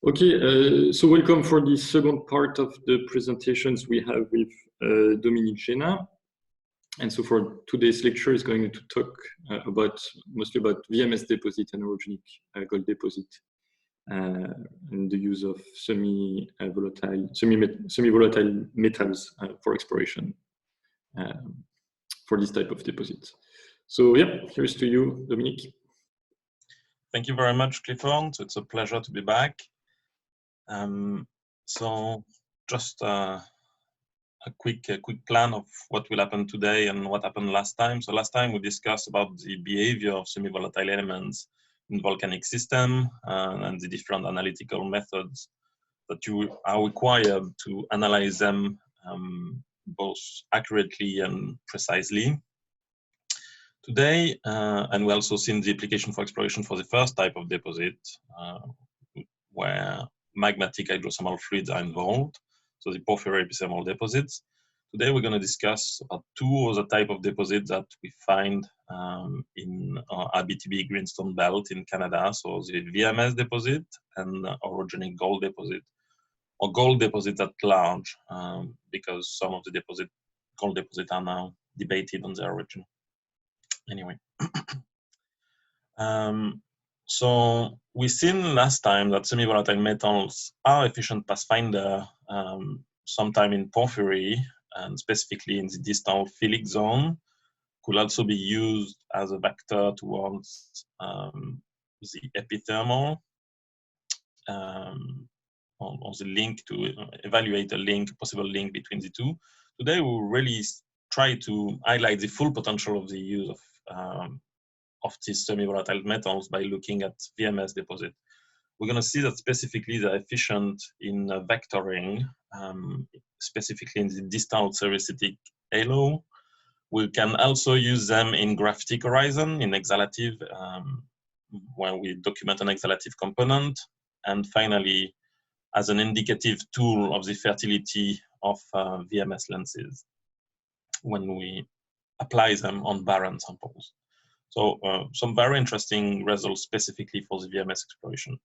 Okay, so welcome for the second part of the presentations we have with Dominique Génin. And so for today's lecture is going to talk mostly about VMS deposit and orogenic gold deposit and the use of semi-volatile metals for exploration for this type of deposits. So yeah, here's to you, Dominique. Thank you very much, Clifford. It's a pleasure to be back. So just a quick plan of what will happen today and what happened last time. So last time we discussed about the behavior of semi-volatile elements in volcanic system and the different analytical methods that you are required to analyze them both accurately and precisely. Today, and we also seen the application for exploration for the first type of deposit where magmatic hydrothermal fluids are involved, so the porphyry epithermal deposits. Today we're going to discuss about two other type of deposits that we find in our Abitibi greenstone belt in Canada, so the VMS deposit and orogenic gold deposit, or gold deposit at large, because some of the gold deposits are now debated on their origin. Anyway. So we seen last time that semi-volatile metals are efficient pathfinder sometime in porphyry and specifically in the distal phyllic zone, could also be used as a vector towards the epithermal or the link to evaluate a possible link between the two. Today we will really try to highlight the full potential of the use of these semi-volatile metals by looking at VMS deposit. We're going to see that specifically they're efficient in vectoring, specifically in the distal sericitic halo. We can also use them in graphitic horizon, in exhalative, when we document an exhalative component, and finally, as an indicative tool of the fertility of VMS lenses when we apply them on barren samples. So some very interesting results specifically for the VMS exploration.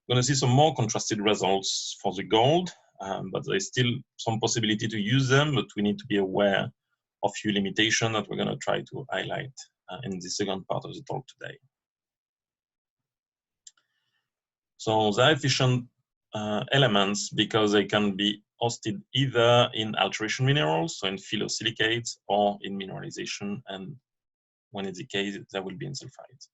We're going to see some more contrasted results for the gold, but there's still some possibility to use them, but we need to be aware of few limitations that we're going to try to highlight in the second part of the talk today. So they're efficient elements because they can be hosted either in alteration minerals, so in phyllosilicates, or in mineralization, and when it's the case, there will be in sulfides.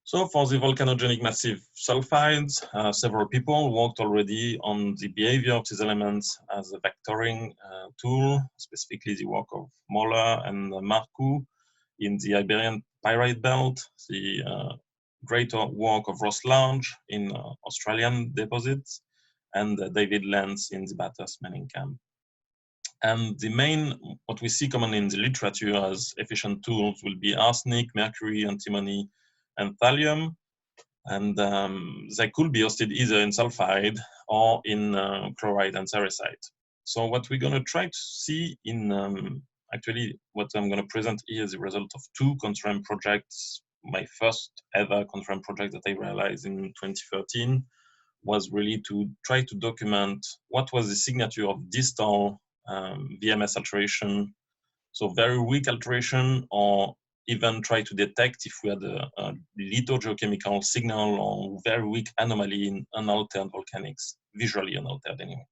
So for the volcanogenic massive sulfides, several people worked already on the behavior of these elements as a vectoring tool, specifically the work of Moller and Marcoux in the Iberian Pyrite Belt, the greater work of Ross Large in Australian deposits, and David Lenz in the Bathurst mining camp. And the main, what we see commonly in the literature as efficient tools will be arsenic, mercury, antimony, and thallium. And they could be hosted either in sulfide or in chloride and sericite. So what we're going to try to see in, actually what I'm going to present here is the result of two constraint projects. My first ever constraint project that I realized in 2013 was really to try to document what was the signature of distal VMS alteration, so very weak alteration, or even try to detect if we had a lithogeochemical signal or very weak anomaly in unaltered volcanics, visually unaltered anyway.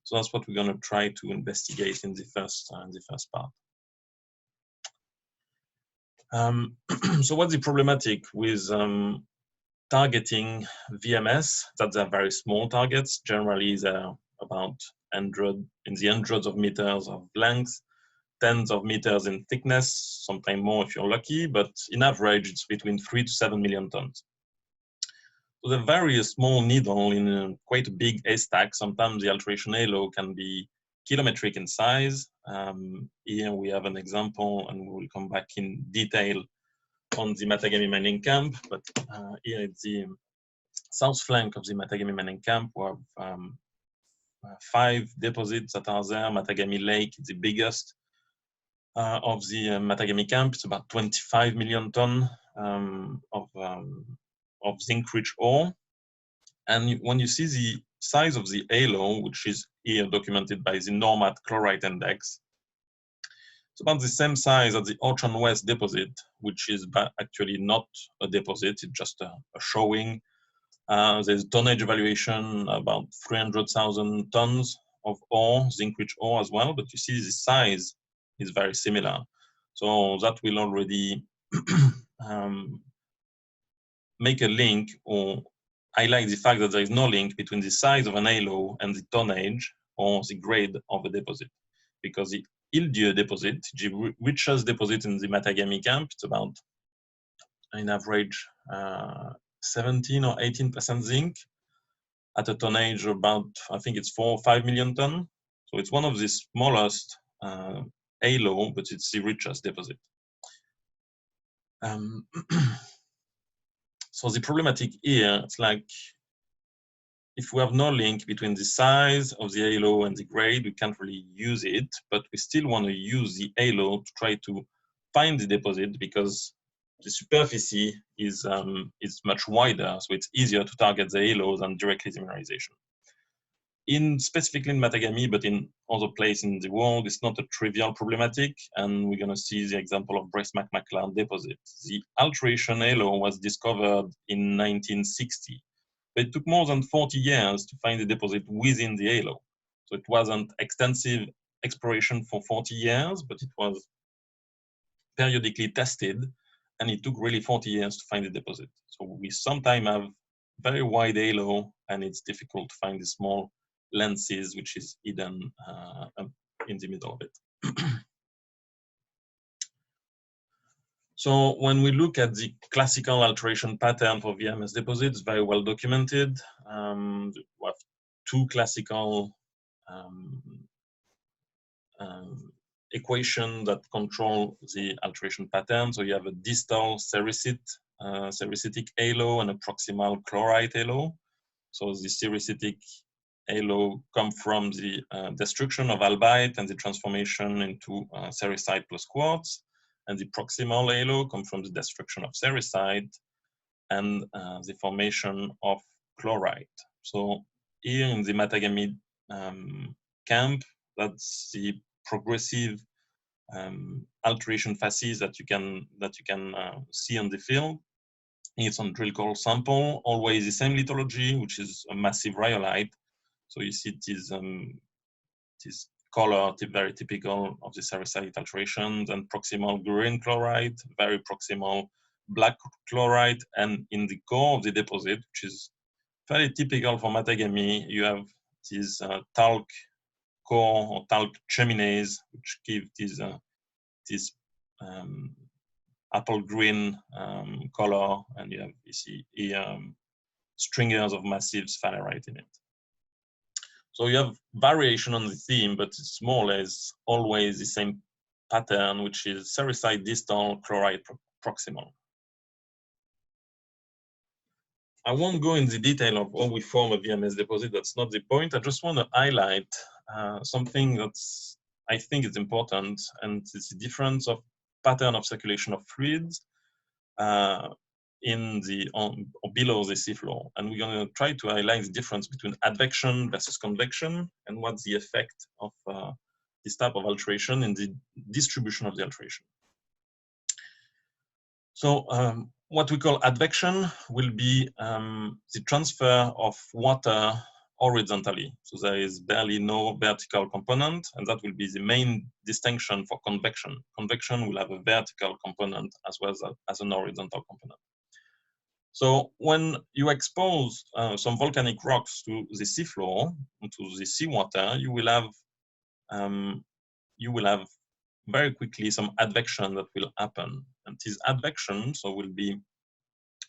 So that's what we're going to try to investigate in the first part. So what's the problematic with targeting VMS? That they're very small targets. Generally, they're about in the hundreds of meters of length, tens of meters in thickness, sometimes more if you're lucky, but in average, it's between 3 to 7 million tons. So the very small needle in quite a big haystack, sometimes the alteration halo can be kilometric in size. Here we have an example, and we will come back in detail on the Matagami mining camp, but here it's the south flank of the Matagami mining camp. We have 5 deposits that are there. Matagami Lake is the biggest of the Matagami camp. It's about 25 million ton of of zinc-rich ore. And when you see the size of the halo, which is here documented by the NORMAT chloride index, it's about the same size as the Orchon West deposit, which is actually not a deposit, it's just a showing. There's tonnage evaluation, about 300,000 tons of ore, zinc-rich ore as well, but you see the size is very similar. So that will already make a link or highlight the fact that there is no link between the size of an halo and the tonnage or the grade of a deposit. Because the Ile-Dieu deposit, the richest deposit in the Matagami camp, it's about, in average, 17 or 18% zinc at a tonnage about, I think it's 4 or 5 million tons. So it's one of the smallest halo, but it's the richest deposit. So the problematic here, it's like, if we have no link between the size of the halo and the grade, we can't really use it, but we still want to use the halo to try to find the deposit because the superficie is much wider, so it's easier to target the halo than directly the mineralization. Specifically in Matagami, but in other places in the world, it's not a trivial problematic, and we're going to see the example of Brace-McMacLeod deposit. The alteration halo was discovered in 1960. But it took more than 40 years to find the deposit within the halo. So it wasn't extensive exploration for 40 years, but it was periodically tested, and it took really 40 years to find the deposit. So we sometimes have very wide halo, and it's difficult to find the small lenses, which is hidden in the middle of it. So when we look at the classical alteration pattern for VMS deposits, very well documented. We have two classical equations that control the alteration pattern. So you have a distal sericitic halo and a proximal chloride halo. So the sericitic halo come from the destruction of albite and the transformation into sericite plus quartz. And the proximal halo come from the destruction of sericite and the formation of chloride. So here in the Matagami camp, that's the progressive alteration phases that you can see on the field. It's on drill core sample, always the same lithology, which is a massive rhyolite. So you see this color, very typical of the sericite alterations, and proximal green chloride, very proximal black chloride, and in the core of the deposit, which is fairly typical for Matagami, you have these talc core or talc chimneys, which give this apple green color, and you see here stringers of massive sphalerite in it. So you have variation on the theme, but it's more or less always the same pattern, which is sericite distal, chloride proximal. I won't go in the detail of how we form a VMS deposit, that's not the point. I just want to highlight something that's, I think is important, and it's the difference of pattern of circulation of fluids in the or below the seafloor, and we're going to try to highlight the difference between advection versus convection and what's the effect of this type of alteration in the distribution of the alteration. So what we call advection will be the transfer of water horizontally. So there is barely no vertical component, and that will be the main distinction for convection. Convection will have a vertical component as well as an horizontal component. So when you expose some volcanic rocks to the seafloor, to the seawater, you will have very quickly some advection that will happen. And this advection will be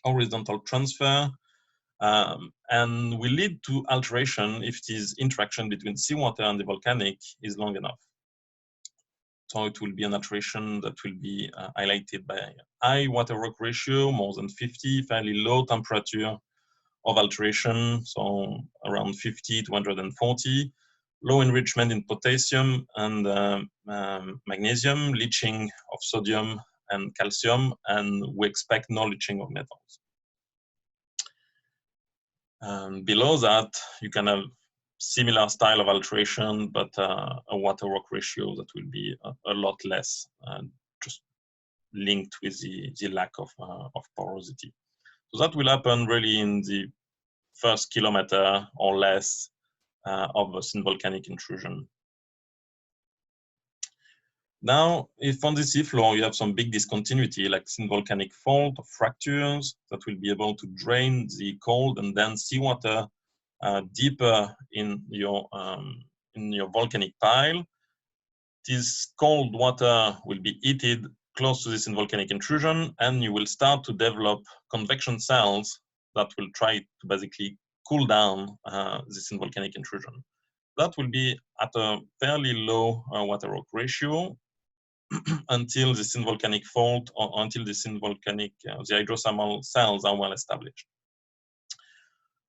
horizontal transfer and will lead to alteration if this interaction between seawater and the volcanic is long enough. So it will be an alteration that will be highlighted by high water-rock ratio, more than 50, fairly low temperature of alteration, so around 50 to 140, low enrichment in potassium and magnesium, leaching of sodium and calcium, and we expect no leaching of metals. And below that, you can have similar style of alteration, but a water-rock ratio that will be a lot less, just linked with the lack of porosity. So that will happen really in the first kilometer or less of a volcanic intrusion. Now, if on the seafloor you have some big discontinuity, like volcanic fault or fractures that will be able to drain the cold and dense seawater deeper in your volcanic pile, this cold water will be heated close to this volcanic intrusion, and you will start to develop convection cells that will try to basically cool down this volcanic intrusion. That will be at a fairly low water-rock ratio until the volcanic fault or until the volcanic, the hydrothermal cells are well established.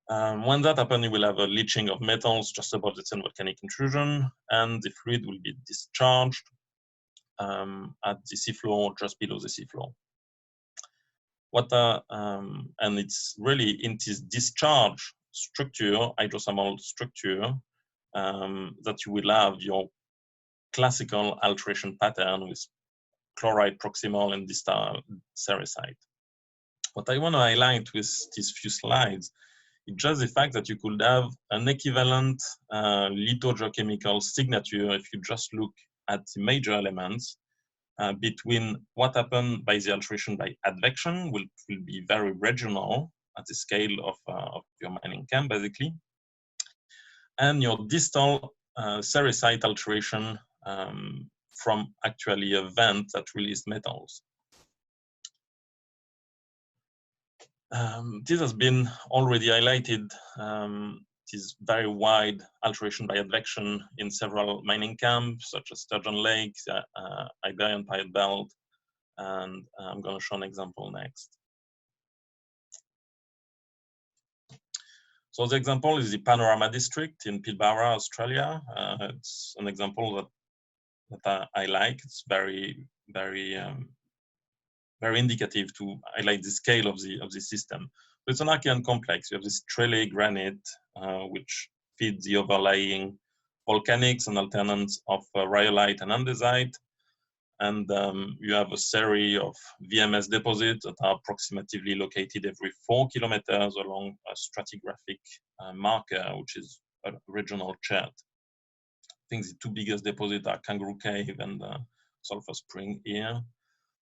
When that happens, you will have a leaching of metals just above the volcanic intrusion, and the fluid will be discharged at the seafloor, just below the seafloor. And it's really in this discharge structure, hydrothermal structure, that you will have your classical alteration pattern with chloride proximal and distal sericite. What I want to highlight with these few slides is just the fact that you could have an equivalent lithogeochemical signature if you just look at the major elements between what happened by the alteration by advection, will be very regional at the scale of your mining camp, basically, and your distal sericite alteration from actually a vent that released metals. This has been already highlighted, this very wide alteration by advection in several mining camps, such as Sturgeon Lake, Iberian Pirate Belt, and I'm going to show an example next. So the example is the Panorama District in Pilbara, Australia. It's an example that I like. It's very indicative to highlight the scale of the system. So it's an Archean complex. You have this trele granite, which feeds the overlying volcanics and alternance of rhyolite and andesite. And you have a series of VMS deposits that are approximately located every 4 kilometers along a stratigraphic marker, which is a regional chart. I think the two biggest deposits are Kangaroo Cave and Sulphur Spring here.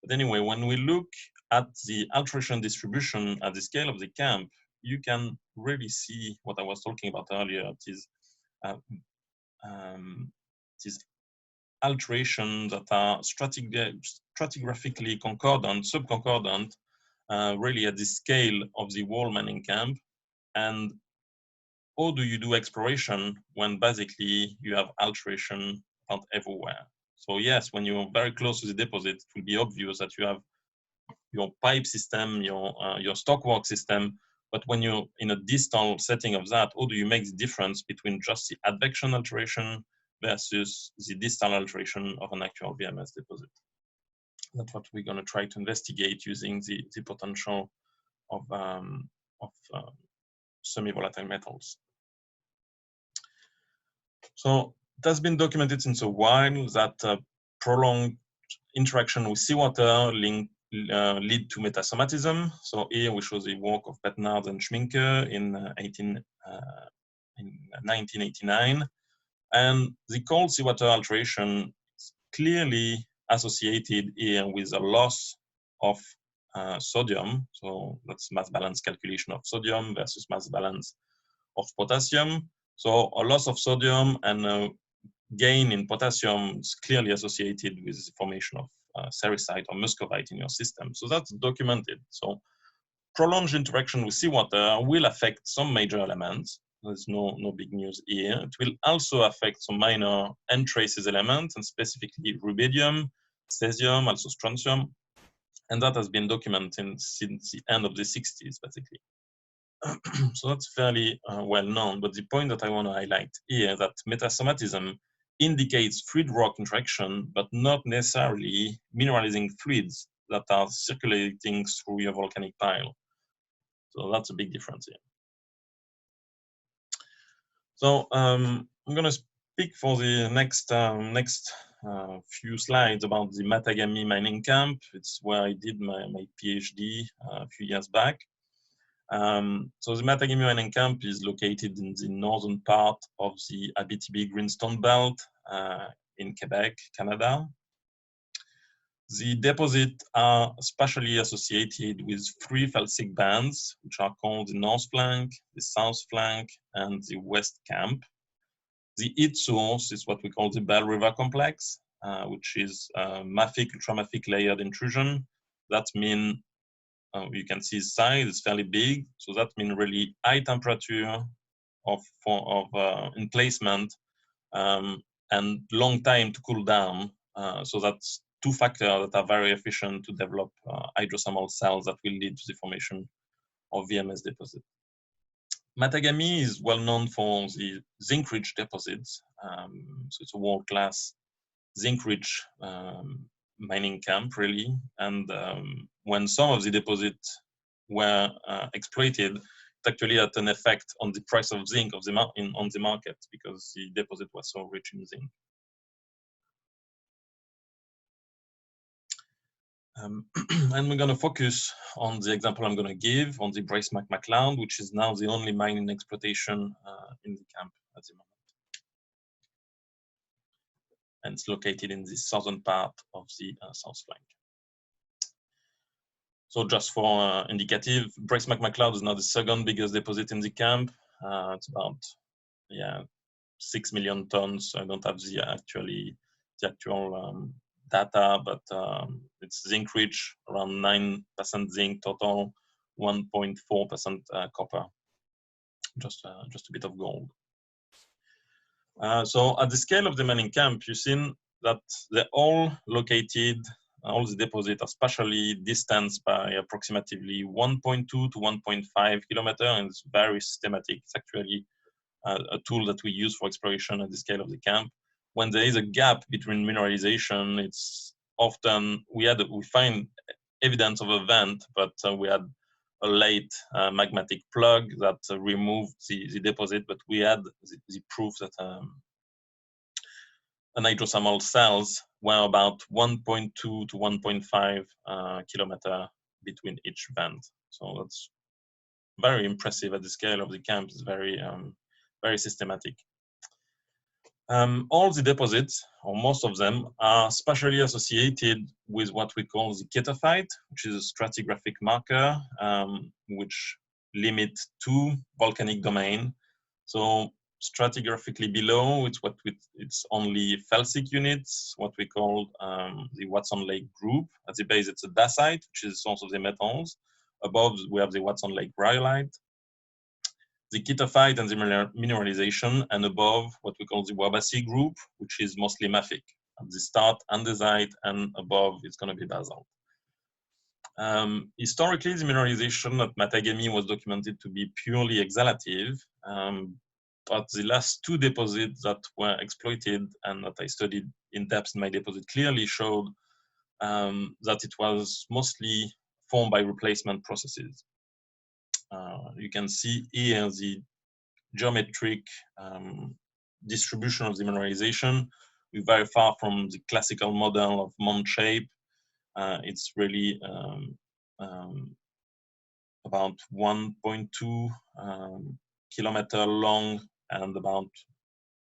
But anyway, when we look at the alteration distribution at the scale of the camp, you can really see what I was talking about earlier. It is these alterations that are stratigraphically concordant, subconcordant, really at the scale of the whole mining camp. And how do you do exploration when basically you have alteration found everywhere? So yes, when you're very close to the deposit, it will be obvious that you have your pipe system, your stockwork system. But when you're in a distal setting of that, how do you make the difference between just the advection alteration versus the distal alteration of an actual VMS deposit? That's what we're going to try to investigate using the potential of semi-volatile metals. So it has been documented since a while that prolonged interaction with seawater lead to metasomatism. So here we show the work of Betnard and Schminke in 1989. And the cold seawater alteration is clearly associated here with a loss of sodium. So that's mass balance calculation of sodium versus mass balance of potassium. So a loss of sodium and a gain in potassium is clearly associated with the formation of sericite or muscovite in your system. So that's documented. So prolonged interaction with seawater will affect some major elements. There's no big news here. It will also affect some minor and traces elements, and specifically rubidium, cesium, also strontium. And that has been documented since the end of the 60s, basically. So that's fairly well known. But the point that I want to highlight here is that metasomatism indicates fluid rock interaction, but not necessarily mineralizing fluids that are circulating through your volcanic pile. So that's a big difference here. So I'm going to speak for the next few slides about the Matagami mining camp. It's where I did my PhD a few years back. So the Matagami mining camp is located in the northern part of the Abitibi Greenstone Belt in Quebec, Canada. The deposits are spatially associated with 3 felsic bands, which are called the North Flank, the South Flank, and the West Camp. The heat source is what we call the Bell River Complex, which is mafic, ultramafic layered intrusion. That means you can see the size is fairly big, so that means really high temperature of emplacement and long time to cool down. So that's 2 factors that are very efficient to develop hydrothermal cells that will lead to the formation of VMS deposit. Matagami is well known for the zinc-rich deposits. So it's a world-class zinc-rich mining camp, really. And when some of the deposits were exploited, it actually had an effect on the price of zinc on the market because the deposit was so rich in zinc. And we're going to focus on the example I'm going to give on the Bracemark McLeod, which is now the only mine in exploitation in the camp at the moment. And it's located in the southern part of the South Flank. So just for indicative, Bracemark McLeod is now the 2nd biggest deposit in the camp. It's about 6 million tons. I don't have the actual data, but it's zinc rich, around 9% zinc total, 1.4% copper, just a bit of gold. So at the scale of the mining camp, you've seen that they're all located, all the deposits are spatially distanced by approximately 1.2 to 1.5 kilometers, and it's very systematic. It's actually a tool that we use for exploration at the scale of the camp. When there is a gap between mineralization, it's often, we find evidence of a vent, but we had a late magmatic plug that removed the deposit, but we had the proof that an hydrothermal cells were about 1.2 to 1.5 kilometer between each vent. So that's very impressive at the scale of the camp. It's very, very systematic. All the deposits, or most of them, are spatially associated with what we call the ketophyte, which is a stratigraphic marker which limits 2 volcanic domains. So stratigraphically below, it's only felsic units, what we call the Watson Lake group. At the base, it's a dacite, which is the source of the metals. Above, we have the Watson Lake rhyolite, the ketophyte and the mineralization, and above what we call the Wabassi group, which is mostly mafic. At the start, andesite, and above it's going to be basalt. Historically, the mineralization at Matagami was documented to be purely exhalative, but the last 2 deposits that were exploited and that I studied in depth in my deposit clearly showed that it was mostly formed by replacement processes. You can see here the geometric distribution of the mineralization. We're very far from the classical model of mound shape. It's really about 1.2 kilometer long and about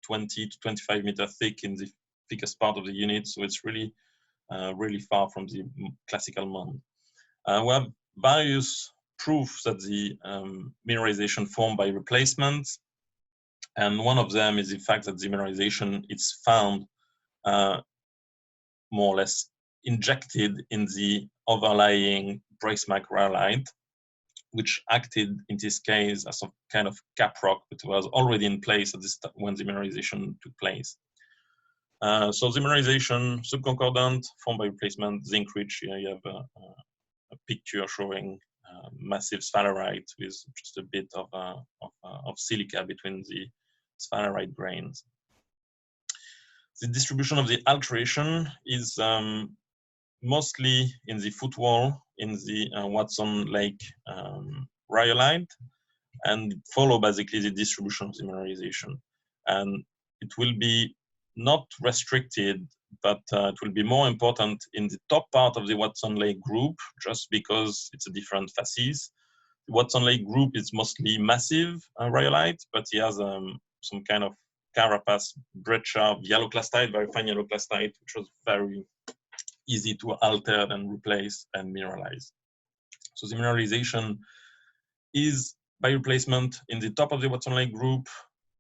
20 to 25 meter thick in the thickest part of the unit. So it's really, really far from the classical mound. We have various proofs that the mineralization formed by replacement, and one of them is the fact that the mineralization is found more or less injected in the overlying Bracemark rhyolite, which acted in this case as a kind of cap rock, but was already in place at this when the mineralization took place. So the mineralization subconcordant formed by replacement, zinc rich. Here you have a picture showing massive sphalerite with just a bit of silica between the sphalerite grains. The distribution of the alteration is mostly in the footwall in the Watson Lake rhyolite. and follow basically the distribution of the mineralization. And it will be not restricted, but it will be more important in the top part of the Watson Lake group, just because it's a different facies. The Watson Lake group is mostly massive rhyolite, but he has some kind of carapace breccia of yellow clastite, very fine yellow clastite, which was very easy to alter and replace and mineralize. So the mineralization is by replacement in the top of the Watson Lake group,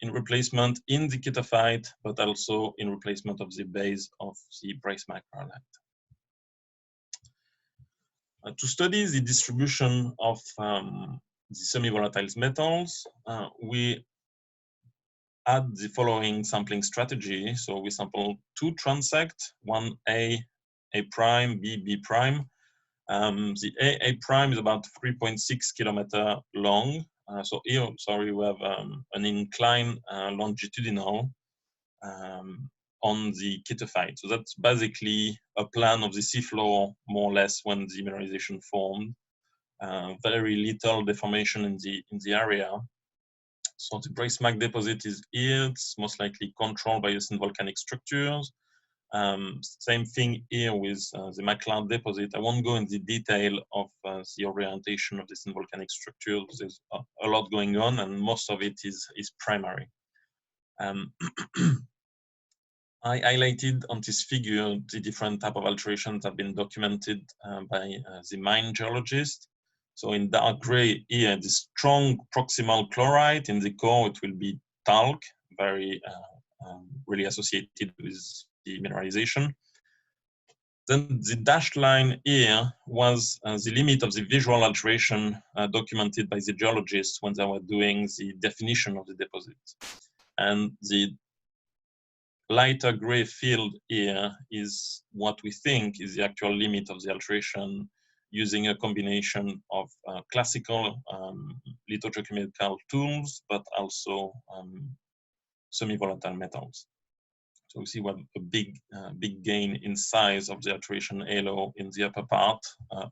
in replacement in the chaetophyte, but also in replacement of the base of the brace-mac rhyolite. To study the distribution of the semi-volatile metals, we had the following sampling strategy. So we sampled two transects, one A prime, B prime. The A prime is about 3.6 kilometer long. So here, sorry, we have an incline longitudinal on the chaetophyte. So that's basically a plan of the seafloor, more or less, when the mineralization formed. Very little deformation in the area. So the brace-mac deposit is here. It's most likely controlled by recent volcanic structures. Same thing here with the McCloud deposit. I won't go into the detail of the orientation of this volcanic structure. There's a lot going on, and most of it is primary. I highlighted on this figure the different type of alterations that have been documented by the mine geologist. So in dark gray here, the strong proximal chlorite. In the core, it will be talc, very really associated with the mineralization. Then the dashed line here was the limit of the visual alteration documented by the geologists when they were doing the definition of the deposit. And the lighter gray field here is what we think is the actual limit of the alteration using a combination of classical lithogeochemical tools, but also semi-volatile metals. So we see what a big gain in size of the alteration halo in the upper part,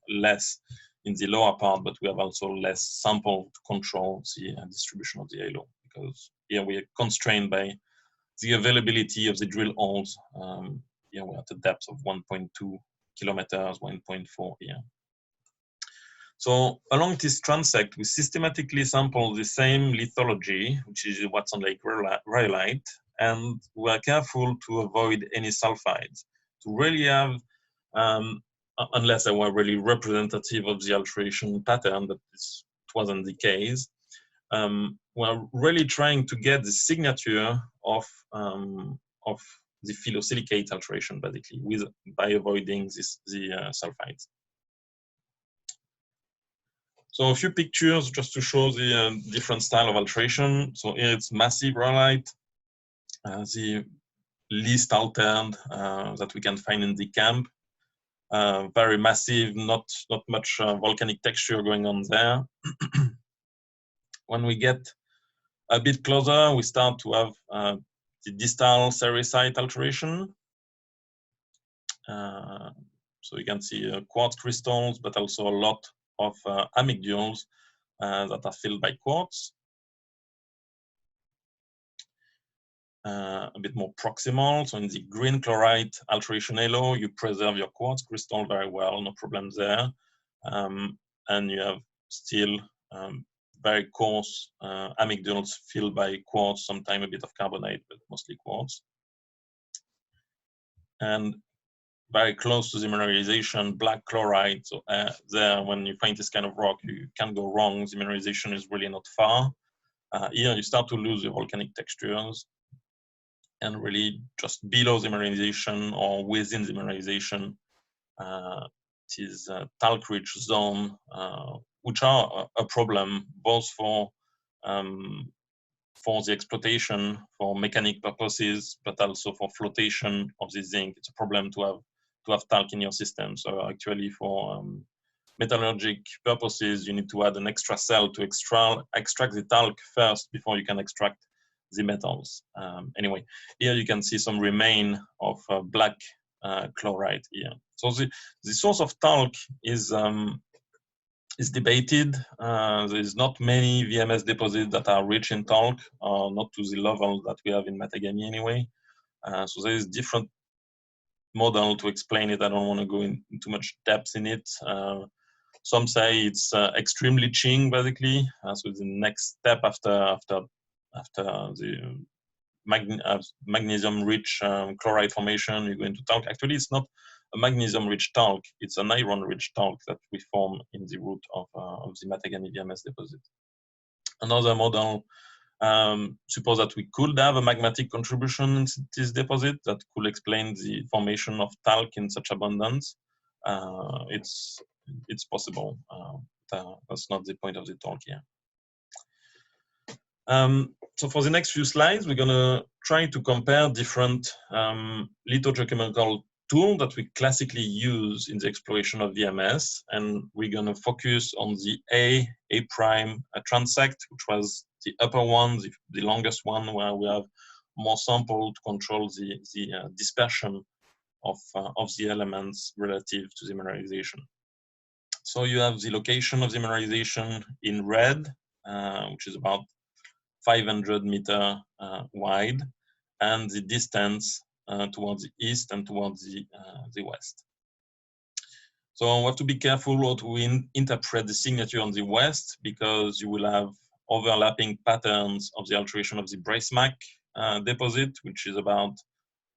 less in the lower part, but we have also less sample to control the distribution of the halo, because here we are constrained by the availability of the drill holes. Here we're at a depth of 1.2 kilometers, 1.4 here. So along this transect, we systematically sample the same lithology, which is Watson Lake rhyolite, and we are careful to avoid any sulfides. To really have, unless they were really representative of the alteration pattern, but it wasn't the case, we're really trying to get the signature of the phyllosilicate alteration, basically, by avoiding the sulfides. So a few pictures just to show the different style of alteration. So here it's massive rhyolite, the least altered that we can find in the camp. Very massive, not much volcanic texture going on there. When we get a bit closer, we start to have the distal sericite alteration. So you can see quartz crystals, but also a lot of amygdules that are filled by quartz. A bit more proximal, so in the green chlorite alteration halo, you preserve your quartz crystal very well, no problems there. And you have still very coarse amygdules filled by quartz, sometimes a bit of carbonate, but mostly quartz. And very close to the mineralization, black chloride. So there, when you find this kind of rock, you can't go wrong. The mineralization is really not far. Here, you start to lose the volcanic textures. And really just below the mineralization or within the mineralization, it is a talc-rich zone, which are a problem both for the exploitation for mechanic purposes, but also for flotation of the zinc. It's a problem to have talc in your system. So actually, for metallurgic purposes, you need to add an extra cell to extract the talc first before you can extract the metals. Anyway, here you can see some remain of black chloride here. So the source of talc is is debated. There is not many VMS deposits that are rich in talc, not to the level that we have in Matagami anyway. So there is different model to explain it. I don't want to go in too much depth in it. Some say it's extreme leaching, basically. So the next step after the magnesium-rich chloride formation, you go into talc. Actually, it's not a magnesium-rich talc; it's an iron-rich talc that we form in the root of the Matagami VMS deposit. Another model suppose that we could have a magmatic contribution in this deposit that could explain the formation of talc in such abundance. It's possible. That's not the point of the talk here. So for the next few slides, we're going to try to compare different lithogeochemical tools that we classically use in the exploration of VMS, and we're going to focus on the A prime transect, which was the upper one, the longest one, where we have more sample to control the dispersion of the elements relative to the mineralization. So you have the location of the mineralization in red, which is about 500 meters wide, and the distance towards the east and towards the west. So we have to be careful how to interpret the signature on the west, because you will have overlapping patterns of the alteration of the Bracemark deposit, which is about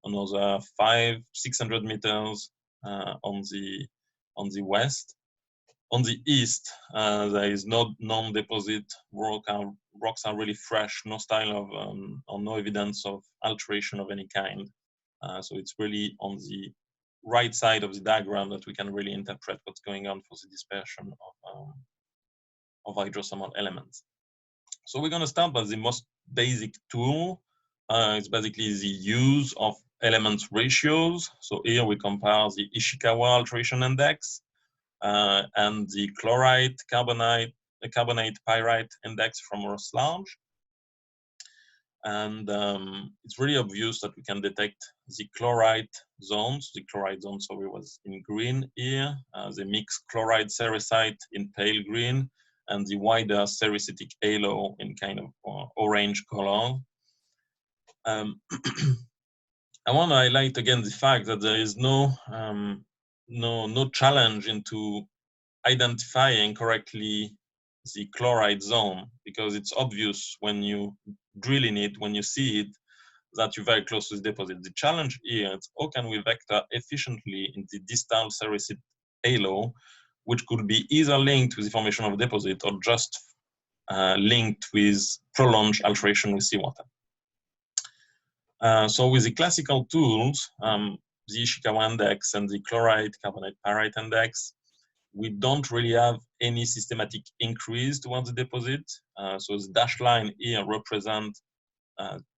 another 500-600 meters on the west. On the east, there is no non-deposit rocks are really fresh, no style of or no evidence of alteration of any kind. So it's really on the right side of the diagram that we can really interpret what's going on for the dispersion of hydrothermal elements. So we're going to start by the most basic tool. It's basically the use of elements ratios. So here we compare the Ishikawa alteration index and the chloride carbonate pyrite index from Ross Large. And it's really obvious that we can detect the chloride zones. The chloride zone, sorry, was in green here. The mixed chloride sericite in pale green, and the wider sericitic halo in kind of orange color. I want to highlight again the fact that there is no challenge into identifying correctly the chloride zone, because it's obvious when you drill in it, when you see it, that you're very close to the deposit. The challenge here is how can we vector efficiently in the distal sericite halo, which could be either linked with the formation of a deposit or just linked with prolonged alteration with seawater. So with the classical tools, the Ishikawa index and the chloride carbonate pyrite index, we don't really have any systematic increase towards the deposit. So the dashed line here represent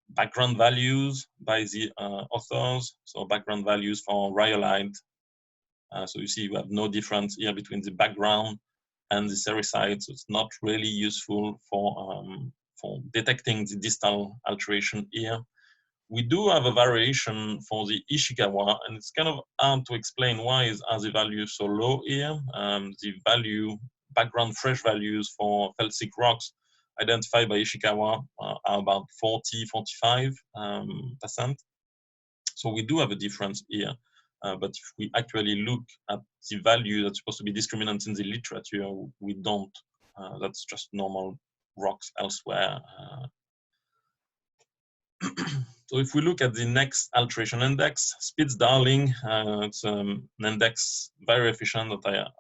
background values by the authors. So background values for rhyolite. So you see we have no difference here between the background and the sericite. So it's not really useful for detecting the distal alteration here. We do have a variation for the Ishikawa, and it's kind of hard to explain why are the values so low here. The background fresh values for felsic rocks identified by Ishikawa are about 40–45%. So we do have a difference here. But if we actually look at the value that's supposed to be discriminant in the literature, we don't. That's just normal rocks elsewhere. So if we look at the next alteration index, Spitz-Darling, it's an index very efficient that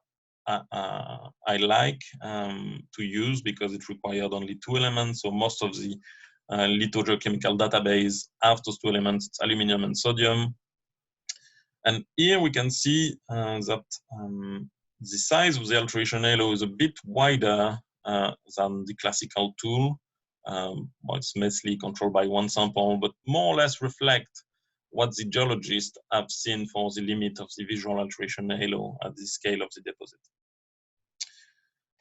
I like to use because it required only 2 elements. So most of the lithogeochemical database have those 2 elements, it's aluminum and sodium. And here we can see that the size of the alteration halo is a bit wider than the classical tool. Well, it's mostly controlled by 1 sample, but more or less reflect what the geologists have seen for the limit of the visual alteration halo at the scale of the deposit.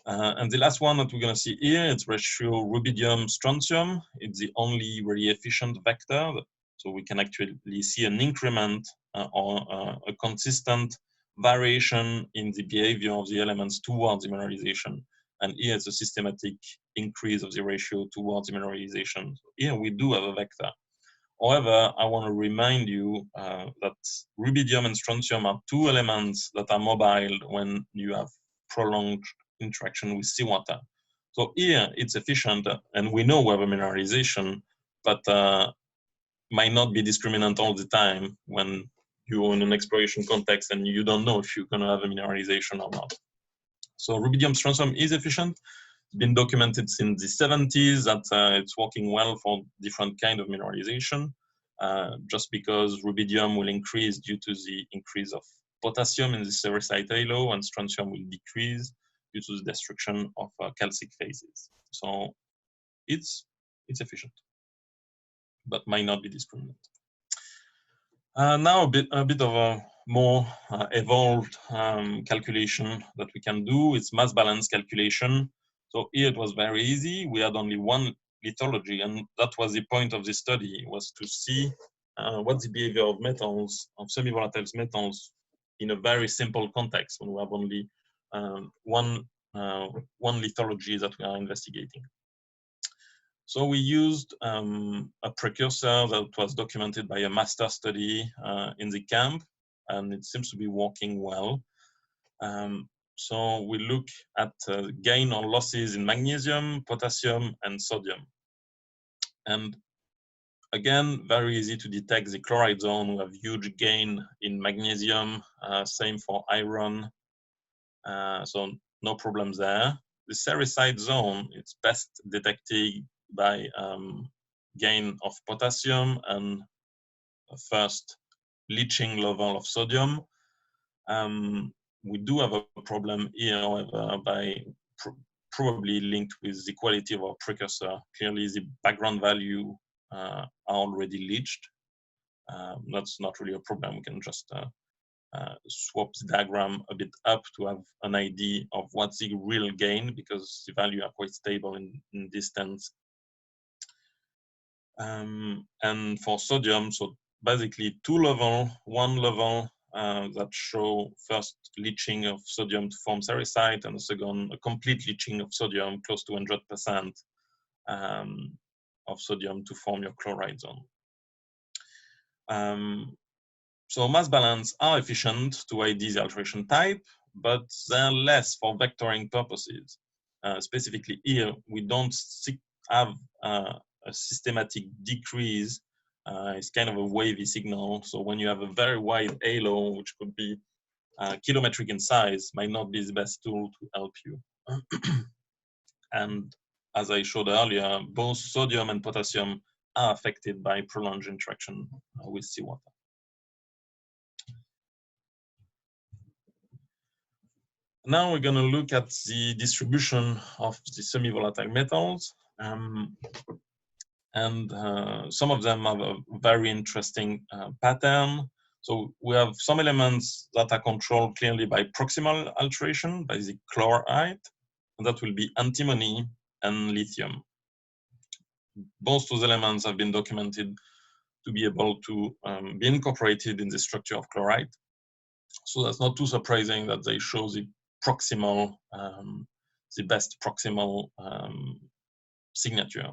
And the last one that we're going to see here, it's ratio rubidium-strontium. It's the only really efficient vector, so we can actually see an increment or a consistent variation in the behavior of the elements towards mineralization. And here is a systematic increase of the ratio towards mineralization. Here we do have a vector. However, I want to remind you that rubidium and strontium are two elements that are mobile when you have prolonged interaction with seawater. So here it's efficient, and we know we have a mineralization, but might not be discriminant all the time when you're in an exploration context and you don't know if you're going to have a mineralization or not. So rubidium strontium is efficient. It's been documented since the 70s that it's working well for different kind of mineralization, just because rubidium will increase due to the increase of potassium in the sericite halo, and strontium will decrease due to the destruction of calcic phases. So it's efficient, but might not be discriminant. Now a bit of a more evolved calculation that we can do. It's mass balance calculation. So here it was very easy. We had only one lithology, and that was the point of the study, was to see what's the behavior of metals, of semi-volatile metals, in a very simple context when we have only one lithology that we are investigating. So we used a precursor that was documented by a master study in the camp, and it seems to be working well. So we look at gain or losses in magnesium, potassium, and sodium. And again, very easy to detect the chloride zone. We have huge gain in magnesium, same for iron, so no problems there. The sericite zone, it's best detected by gain of potassium and first leaching level of sodium. We do have a problem here, however, by probably linked with the quality of our precursor. Clearly, the background value are already leached. That's not really a problem. We can just swap the diagram a bit up to have an idea of what's the real gain, because the value are quite stable in distance. And for sodium, so basically two level, one level that show first leaching of sodium to form sericite, and the second a complete leaching of sodium close to 100% of sodium to form your chloride zone. So mass balance are efficient to ID the alteration type, but they're less for vectoring purposes. Specifically here, we don't have a systematic decrease. It's kind of a wavy signal. So when you have a very wide halo, which could be kilometric in size, might not be the best tool to help you. And as I showed earlier, both sodium and potassium are affected by prolonged interaction with seawater. Now we're going to look at the distribution of the semi-volatile metals. Some of them have a very interesting pattern. So we have some elements that are controlled clearly by proximal alteration, by the chloride, and that will be antimony and lithium. Both those elements have been documented to be able to be incorporated in the structure of chloride. So that's not too surprising that they show the proximal, the best proximal signature.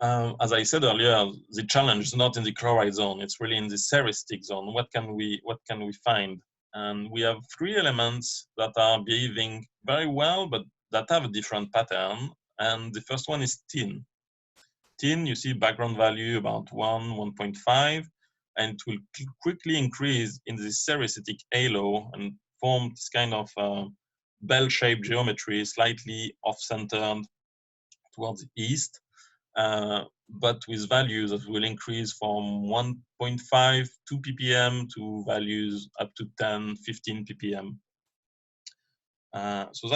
As I said earlier, the challenge is not in the chloride zone; it's really in the seristic zone. What can we find? And we have three elements that are behaving very well, but that have a different pattern. And the first one is tin. Tin, you see background value about 1.5, and it will quickly increase in the sericitic halo and form this kind of bell-shaped geometry, slightly off-centered towards the east, but with values that will increase from 1.5, 2 ppm to values up to 10, 15 ppm. So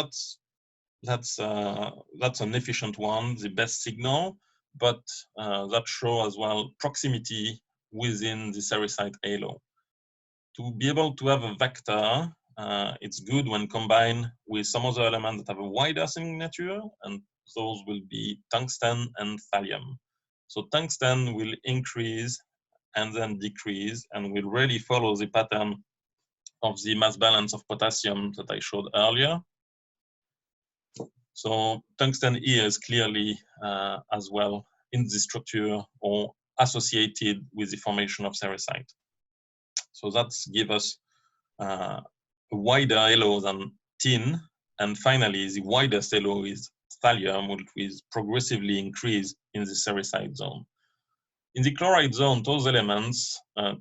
that's an efficient one, the best signal, but that shows as well proximity within the sericite halo. To be able to have a vector, it's good when combined with some other elements that have a wider signature, and those will be tungsten and thallium. So tungsten will increase and then decrease, and will really follow the pattern of the mass balance of potassium that I showed earlier. So tungsten here is clearly as well in the structure or associated with the formation of sericite. So that's give us a wider halo than tin. And finally, the widest halo is thallium, which will progressively increase in the sericite zone. In the chloride zone, those elements,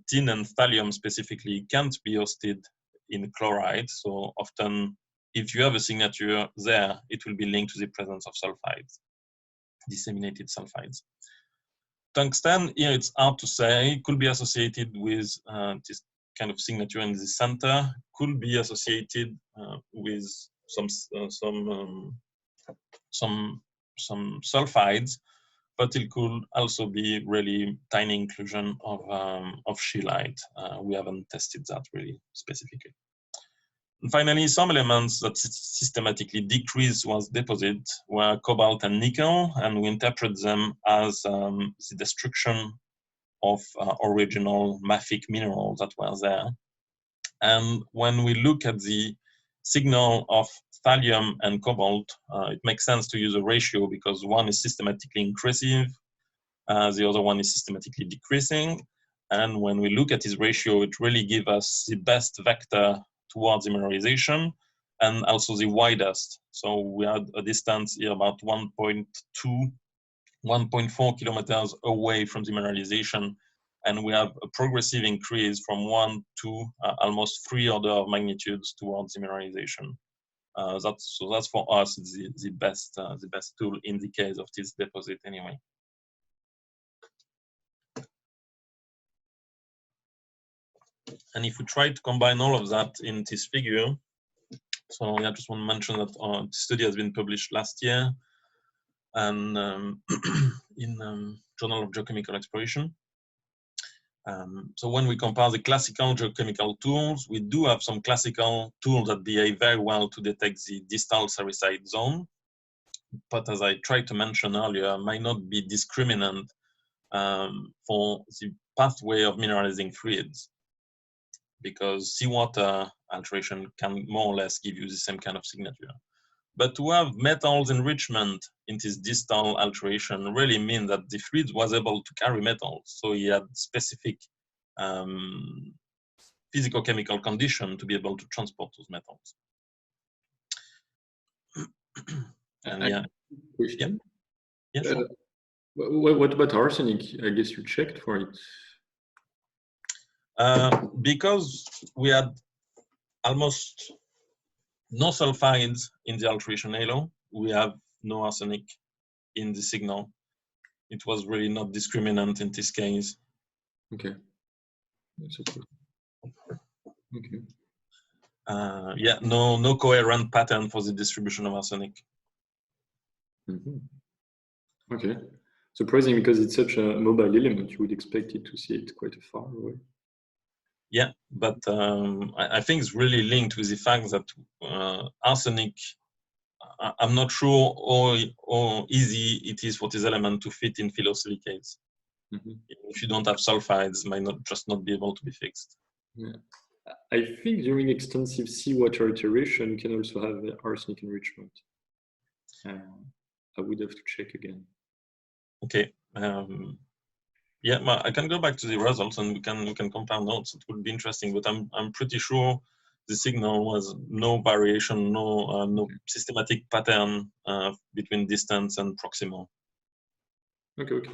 tin and thallium specifically, can't be hosted in chloride. So often, if you have a signature there, it will be linked to the presence of sulfides, disseminated sulfides. Tungsten, here it's hard to say, could be associated with this kind of signature in the center, could be associated with some sulfides, but it could also be really tiny inclusion of scheelite. We haven't tested that really specifically. And finally, some elements that systematically decrease once deposit were cobalt and nickel, and we interpret them as the destruction of original mafic minerals that were there. And when we look at the signal of thallium and cobalt, it makes sense to use a ratio because one is systematically increasing, the other one is systematically decreasing. And when we look at this ratio, it really gives us the best vector towards mineralization and also the widest. So we had a distance here about 1.2, 1.4 kilometers away from the mineralization. And we have a progressive increase from 1 to almost 3 orders of magnitudes towards the mineralization. So that's for us the best tool in the case of this deposit anyway. And if we try to combine all of that in this figure, so I just want to mention that the study has been published last year and in Journal of Geochemical Exploration. So when we compare the classical geochemical tools, we do have some classical tools that behave very well to detect the distal sericite zone. But as I tried to mention earlier, might not be discriminant for the pathway of mineralizing fluids, because seawater alteration can more or less give you the same kind of signature. But to have metals enrichment in this distal alteration really means that the fluid was able to carry metals. So he had specific physical-chemical condition to be able to transport those metals. And yeah. Question? Yeah, sure. What about arsenic? I guess you checked for it. Because we had almost no sulfides in the alteration halo, we have no arsenic in the signal. It was really not discriminant in this case. Okay. That's okay. Okay. Yeah, no coherent pattern for the distribution of arsenic. Mm-hmm. Okay. Surprising because it's such a mobile element, you would expect it to see it quite far away. Yeah, but I think it's really linked with the fact that arsenic, I'm not sure how easy it is for this element to fit in phyllosilicates. Mm-hmm. If you don't have sulfides, it might not be able to be fixed. Yeah. I think during extensive seawater iteration, you can also have arsenic enrichment. I would have to check again. Okay. Yeah, I can go back to the results and we can compare notes. It would be interesting, but I'm pretty sure the signal was no variation, no systematic pattern between distance and proximal. Okay.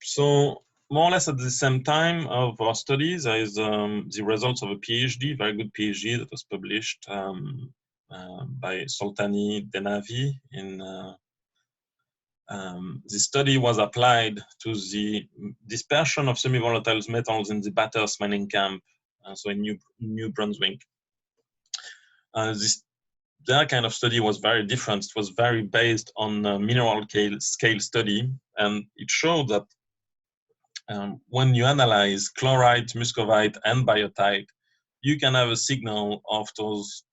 So more or less at the same time of our studies, there is the results of a PhD, very good PhD that was published by Soltani Denavi in. The study was applied to the dispersion of semi-volatile metals in the Bathurst mining camp, so in New Brunswick. Their kind of study was very different. It was very based on a mineral scale study, and it showed that when you analyze chlorite, muscovite, and biotite, you can have a signal of those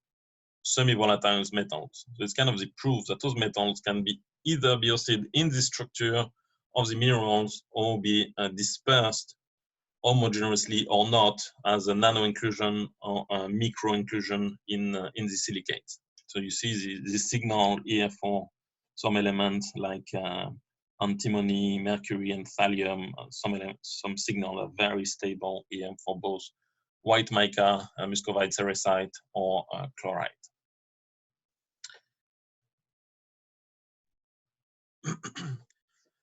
semi-volatile metals. So it's kind of the proof that those metals can be either be hosted in the structure of the minerals or be dispersed homogeneously or not as a nano inclusion or a micro inclusion in the silicates. So you see the signal here for some elements like antimony, mercury, and thallium. Some signal are very stable here for both white mica, muscovite cerussite, or chlorite.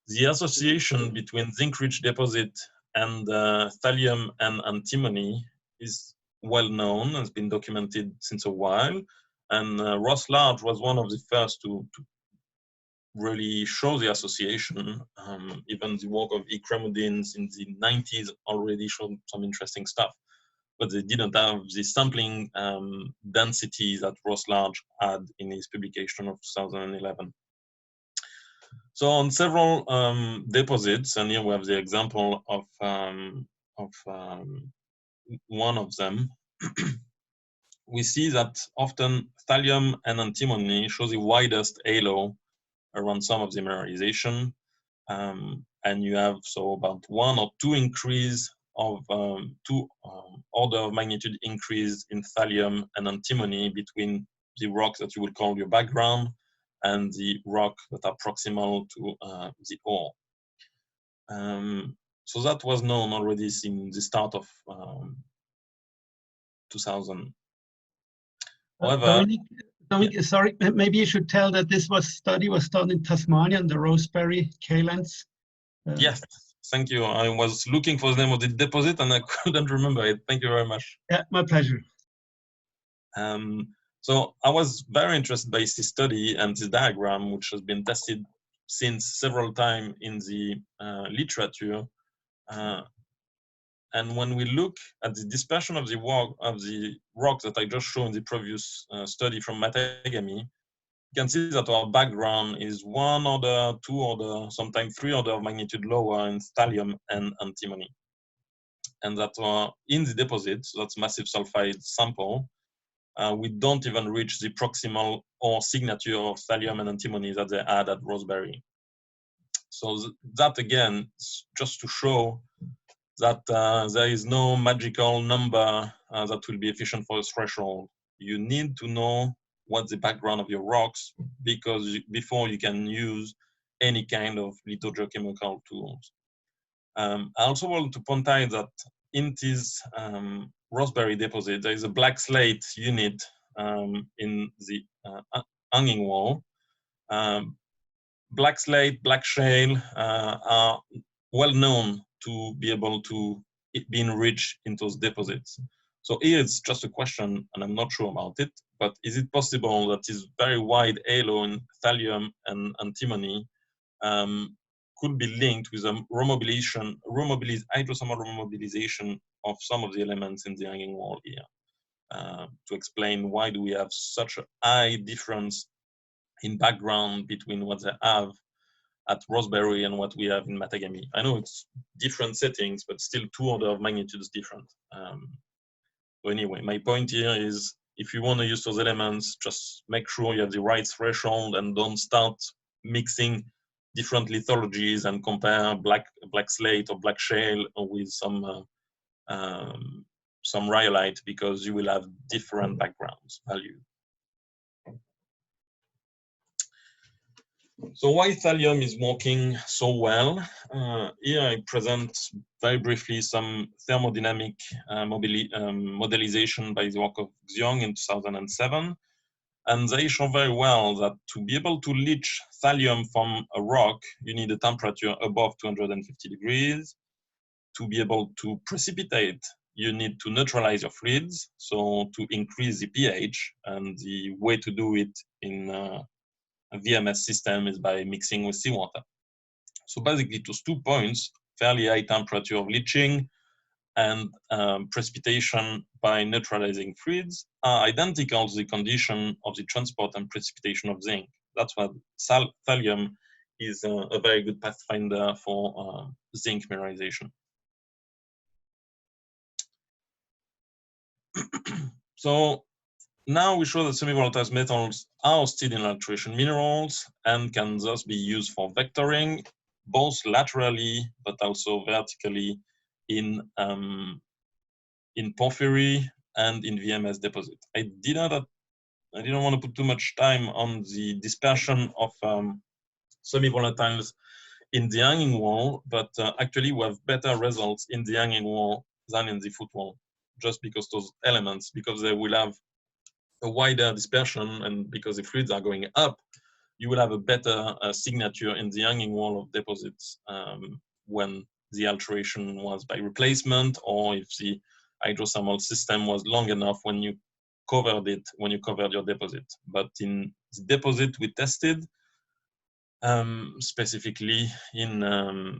The association between zinc-rich deposit and thallium and antimony is well known and has been documented since a while. And Ross Large was one of the first to really show the association. Even the work of E. Cremodins in the 90s already showed some interesting stuff, but they didn't have the sampling density that Ross Large had in his publication of 2011. So on several deposits, and here we have the example of one of them, we see that often thallium and antimony show the widest halo around some of the mineralization, and you have so about 1 or 2 increase of two order of magnitude increase in thallium and antimony between the rocks that you would call your background and the rock that are proximal to the ore. So that was known already in the start of 2000. However, Dominic, sorry, maybe you should tell that this study was done in Tasmania on the Rosebery K-Lens. Yes, thank you. I was looking for the name of the deposit and I couldn't remember it. Thank you very much. Yeah, my pleasure. So I was very interested by this study and this diagram, which has been tested since several times in the literature. And when we look at the dispersion of the rocks that I just showed in the previous study from Matagami, you can see that our background is 1 order, 2 order, sometimes 3 order of magnitude lower in thallium and antimony. And that in the deposit, so that's massive sulfide sample, we don't even reach the proximal or signature of thallium and antimony that they had at Rosebery. So that again, just to show that there is no magical number that will be efficient for a threshold. You need to know what's the background of your rocks before you can use any kind of lithogeochemical tools. I also want to point out that in this Rosebery deposit, there is a black slate unit in the hanging wall. Black slate, black shale are well known to be able to be enriched in those deposits. So here it's just a question, and I'm not sure about it, but is it possible that this very wide halo in thallium and antimony could be linked with a hydrothermal remobilization of some of the elements in the hanging wall here, to explain why do we have such a high difference in background between what they have at Rosebery and what we have in Matagami. I know it's different settings, but still 2 order of magnitudes different. So anyway, my point here is if you want to use those elements, just make sure you have the right threshold and don't start mixing different lithologies and compare black slate or black shale with some rhyolite, because you will have different backgrounds value. So why thallium is working so well? Here I present very briefly some thermodynamic modelization by the work of Xiong in 2007. And they show very well that to be able to leach thallium from a rock, you need a temperature above 250 degrees. To be able to precipitate, you need to neutralize your fluids, so to increase the pH. And the way to do it in a VMS system is by mixing with seawater. So basically, those 2 points, fairly high temperature of leaching and precipitation by neutralizing fluids, are identical to the condition of the transport and precipitation of zinc. That's why thallium is a very good pathfinder for zinc mineralization. So now we show that semi-volatile metals are still in alteration minerals and can thus be used for vectoring, both laterally but also vertically in porphyry and in VMS deposit. I didn't want to put too much time on the dispersion of semi-volatiles in the hanging wall, but actually we have better results in the hanging wall than in the footwall, just because those elements, because they will have a wider dispersion, and because the fluids are going up, you will have a better signature in the hanging wall of deposits when the alteration was by replacement, or if the hydrothermal system was long enough when you covered your deposit. But in the deposit we tested, specifically in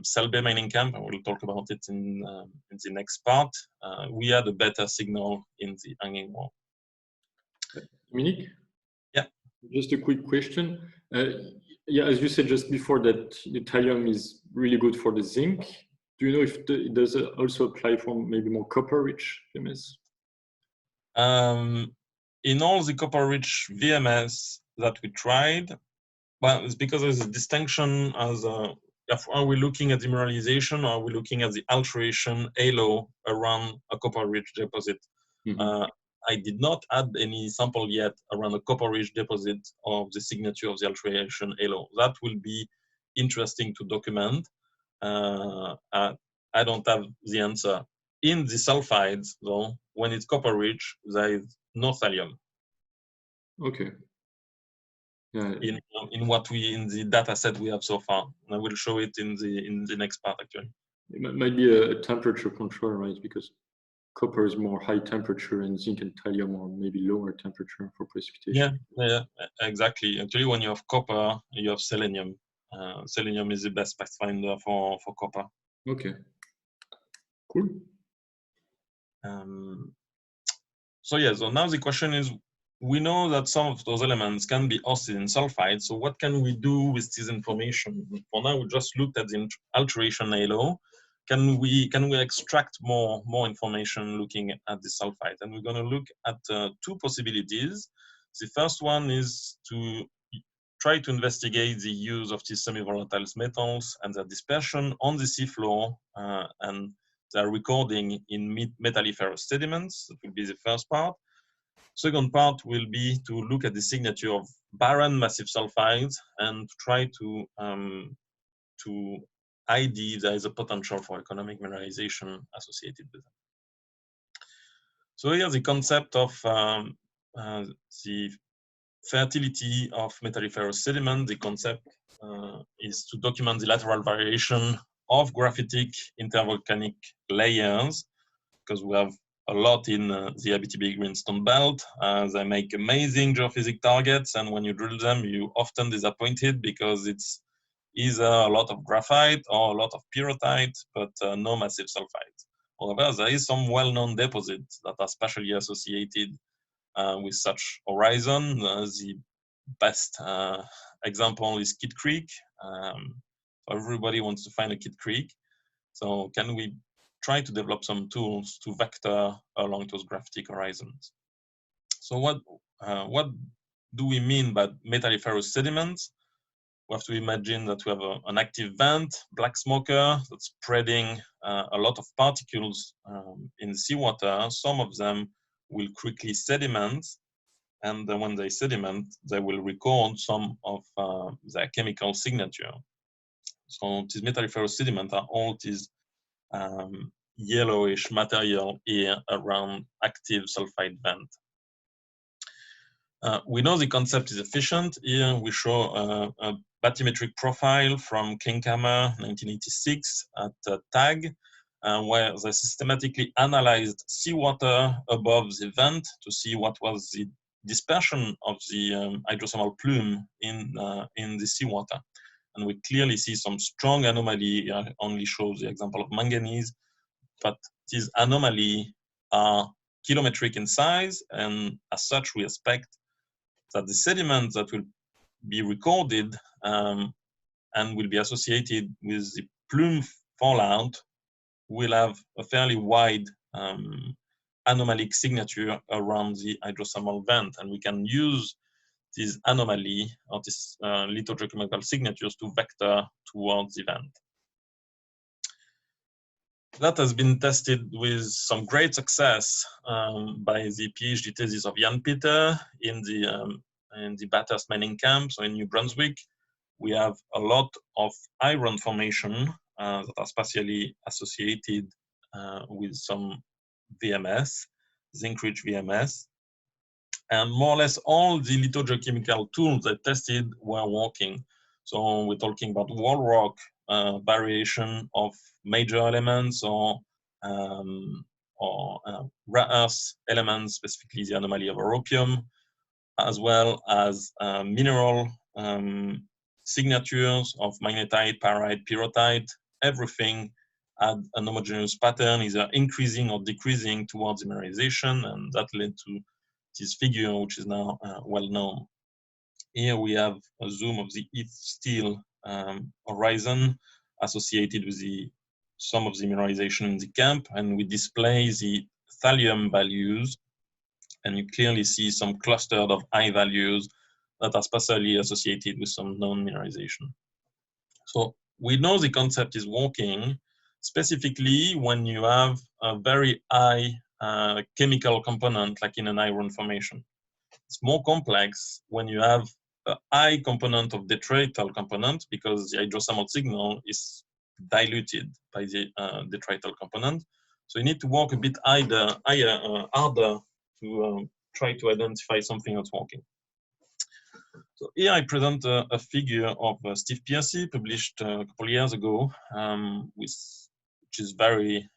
Selbe mining camp, and we'll talk about it in the next part, we had a better signal in the hanging wall. Dominique? Yeah. Just a quick question. Yeah, as you said just before, that the thallium is really good for the zinc. Do you know if it does also apply for maybe more copper-rich VMS? In all the copper-rich VMS that we tried, well, it's because there's a distinction as are we looking at the mineralization, or are we looking at the alteration halo around a copper-rich deposit? Mm-hmm. I did not add any sample yet around a copper-rich deposit of the signature of the alteration halo. That will be interesting to document. I don't have the answer. In the sulfides, though, when it's copper-rich, there is no thallium. Okay. Yeah. In the data set we have so far. And I will show it in the next part, actually. It might be a temperature control, right? Because copper is more high temperature and zinc and thallium are maybe lower temperature for precipitation. Yeah, exactly. Actually, when you have copper, you have selenium. Selenium is the best pathfinder for copper. Okay, cool. So now the question is, we know that some of those elements can be hosted in sulfide. So what can we do with this information? For now, we just looked at the alteration halo. Can we extract more information looking at the sulfide? And we're going to look at two possibilities. The first one is to try to investigate the use of these semi-volatile metals and their dispersion on the seafloor and their recording in metalliferous sediments. That will be the first part. Second part will be to look at the signature of barren massive sulfides and try to ID there is a potential for economic mineralization associated with them. So here the concept of the fertility of metalliferous sediment. The concept is to document the lateral variation of graphitic intervolcanic layers, because we have a lot in the Abitibi Greenstone Belt. They make amazing geophysic targets, and when you drill them, you often disappointed because it's either a lot of graphite or a lot of pyrrhotite, but no massive sulfide. However, there is some well-known deposits that are specially associated with such horizon. The best example is Kidd Creek. Everybody wants to find a Kidd Creek. So can we try to develop some tools to vector along those graphitic horizons? So what do we mean by metalliferous sediments? We have to imagine that we have an active vent, black smoker, that's spreading a lot of particles in the seawater. Some of them will quickly sediment, and then when they sediment, they will record some of their chemical signature. So these metalliferous sediments are all these yellowish material here around active sulfide vent. We know the concept is efficient. Here we show a bathymetric profile from Klinkhammer 1986 at TAG, where they systematically analyzed seawater above the vent to see what was the dispersion of the hydrothermal plume in the seawater. And we clearly see some strong anomaly. I only show the example of manganese, but these anomalies are kilometric in size, and as such we expect that the sediment that will be recorded and will be associated with the plume fallout will have a fairly wide anomalic signature around the hydrothermal vent, and we can use this anomaly or these lithogeochemical signatures to vector towards the vent. That has been tested with some great success by the PhD thesis of Jan Peter in the Bathurst mining camp, so in New Brunswick. We have a lot of iron formation that are spatially associated with some VMS, zinc-rich VMS. And more or less all the lithogeochemical tools I tested were working. So we're talking about wall rock variation of major elements or rare earth elements, specifically the anomaly of europium, as well as mineral signatures of magnetite, pyrite, pyrrhotite. Everything had an homogeneous pattern, either increasing or decreasing towards mineralization, and that led to this figure, which is now well known. Here we have a zoom of the ETH steel horizon associated with some of the mineralization in the camp, and we display the thallium values, and you clearly see some clustered of high values that are spatially associated with some known mineralization. So we know the concept is working, specifically when you have a very high chemical component, like in an iron formation. It's more complex when you have a high component of detrital component, because the hydrothermal signal is diluted by the detrital component. So you need to work a bit harder to try to identify something that's working. So here I present a figure of Steve Piercy, published a couple of years ago, which is very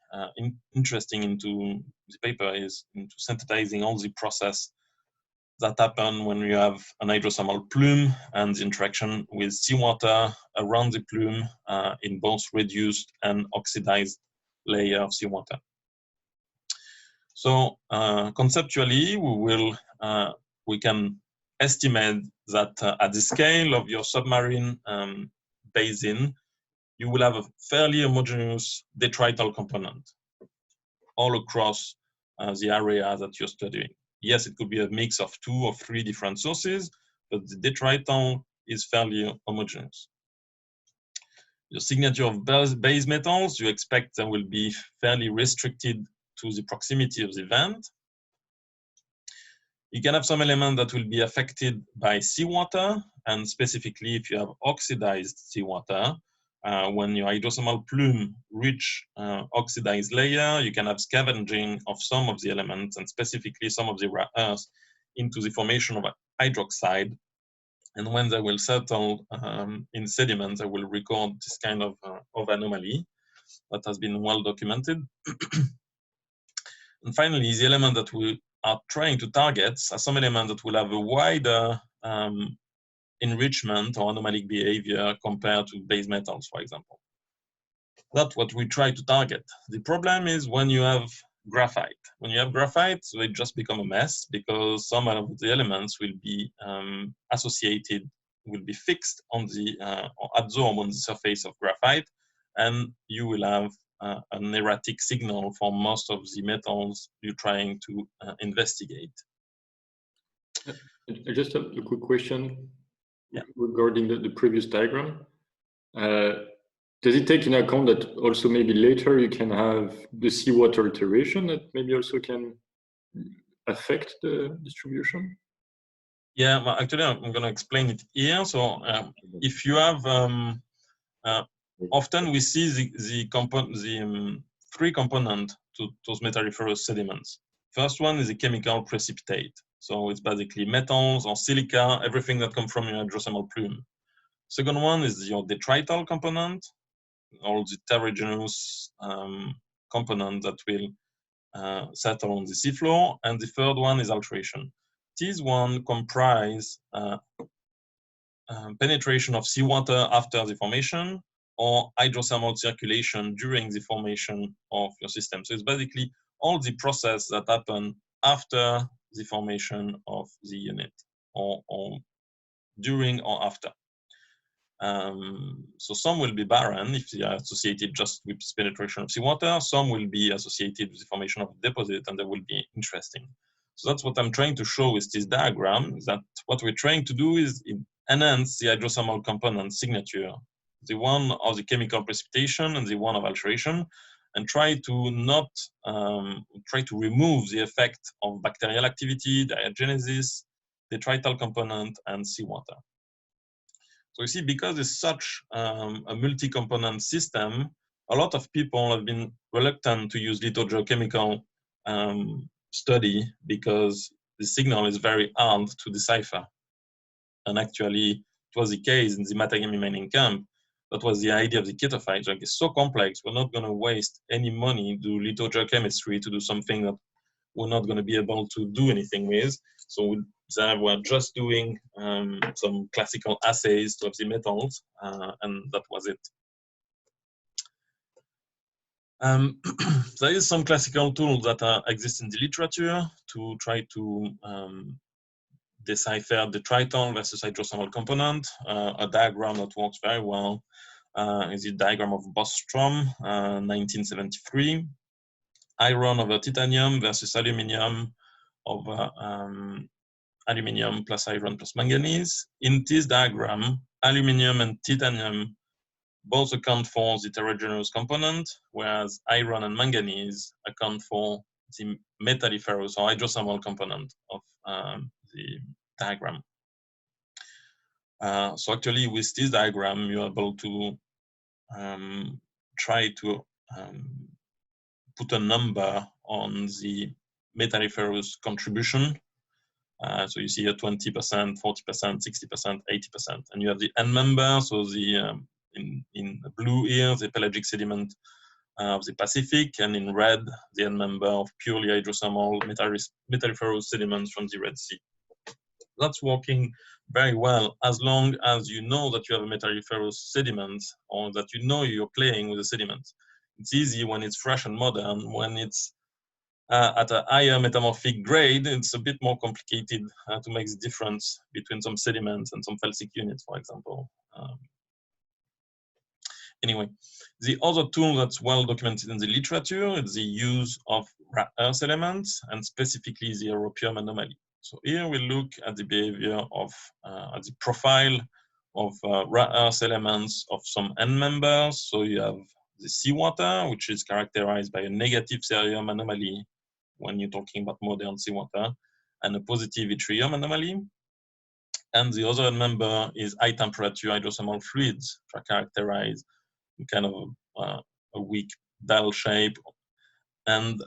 interesting into the paper, is into synthesizing all the process that happen when you have an hydrothermal plume and the interaction with seawater around the plume in both reduced and oxidized layer of seawater. So conceptually, we can estimate that at the scale of your submarine basin, you will have a fairly homogeneous detrital component all across the area that you're studying. Yes, it could be a mix of 2 or 3 different sources, but the detrital is fairly homogeneous. Your signature of base metals, you expect them will be fairly restricted to the proximity of the vent. You can have some element that will be affected by seawater, and specifically if you have oxidized seawater, when your hydrothermal plume reach oxidized layer, you can have scavenging of some of the elements, and specifically some of the rare earths, into the formation of hydroxide. And when they will settle in sediments, they will record this kind of anomaly that has been well documented. And finally, the element that we are trying to target are some elements that will have a wider enrichment or anomalic behavior compared to base metals, for example. That's what we try to target. The problem is when you have graphite. When you have graphite, they just become a mess, because some of the elements will be associated, will be fixed on the, or absorbed on the surface of graphite, and you will have an erratic signal for most of the metals you're trying to investigate. I just have a quick question. Yeah. Regarding the previous diagram. Does it take into account that also maybe later you can have the seawater alteration that maybe also can affect the distribution? Yeah, well, actually, I'm going to explain it here. So if you have, often we see the 3 components to those metalliferous sediments. First one is a chemical precipitate. So it's basically metals or silica, everything that comes from your hydrothermal plume. Second one is your detrital component, all the terrigenous component that will settle on the seafloor. And the third one is alteration. These one comprise penetration of seawater after the formation, or hydrothermal circulation during the formation of your system. So it's basically all the process that happen after the formation of the unit, or during or after. So some will be barren if they are associated just with penetration of seawater. Some will be associated with the formation of a deposit, and they will be interesting. So that's what I'm trying to show with this diagram, is that what we're trying to do is enhance the hydrothermal component signature, the one of the chemical precipitation and the one of alteration. and try to not try to remove the effect of bacterial activity, diagenesis, the trital component, and seawater. So you see, because it's such a multi-component system, a lot of people have been reluctant to use lithogeochemical study because the signal is very hard to decipher. And actually, it was the case in the Matagami mining camp. That was the idea of the ketophyte. Like, it's so complex, we're not going to waste any money to lithogeochemistry to do something that we're not going to be able to do anything with. So we're just doing some classical assays of the metals, and that was it. There is some classical tools that exist in the literature to try to decipher the triton versus hydrosomal component. A diagram that works very well is the diagram of Bostrom, 1973. Iron over titanium versus aluminium over aluminium plus iron plus manganese. In this diagram, aluminium and titanium both account for the heterogeneous component, whereas iron and manganese account for the metalliferous or hydrosomal component of the diagram. So actually, with this diagram, you're able to try to put a number on the metalliferous contribution. So you see a 20%, 40%, 60%, 80%, and you have the end member. So the in blue here, the pelagic sediment of the Pacific, and in red, the end member of purely hydrosomal metalliferous sediments from the Red Sea. That's working very well as long as you know that you have a metalliferous sediment, or that you know you're playing with the sediment. It's easy when it's fresh and modern. When it's at a higher metamorphic grade, it's a bit more complicated to make the difference between some sediments and some felsic units, for example. Anyway, the other tool that's well documented in the literature is the use of rare earth elements, and specifically the europium anomaly. So here we look at the behavior of, at the profile of rare earth elements of some end members. So you have the seawater, which is characterized by a negative cerium anomaly when you're talking about modern seawater, and a positive yttrium anomaly. And the other end member is high temperature hydrosomal fluids, which are characterized in kind of a weak bell shape, and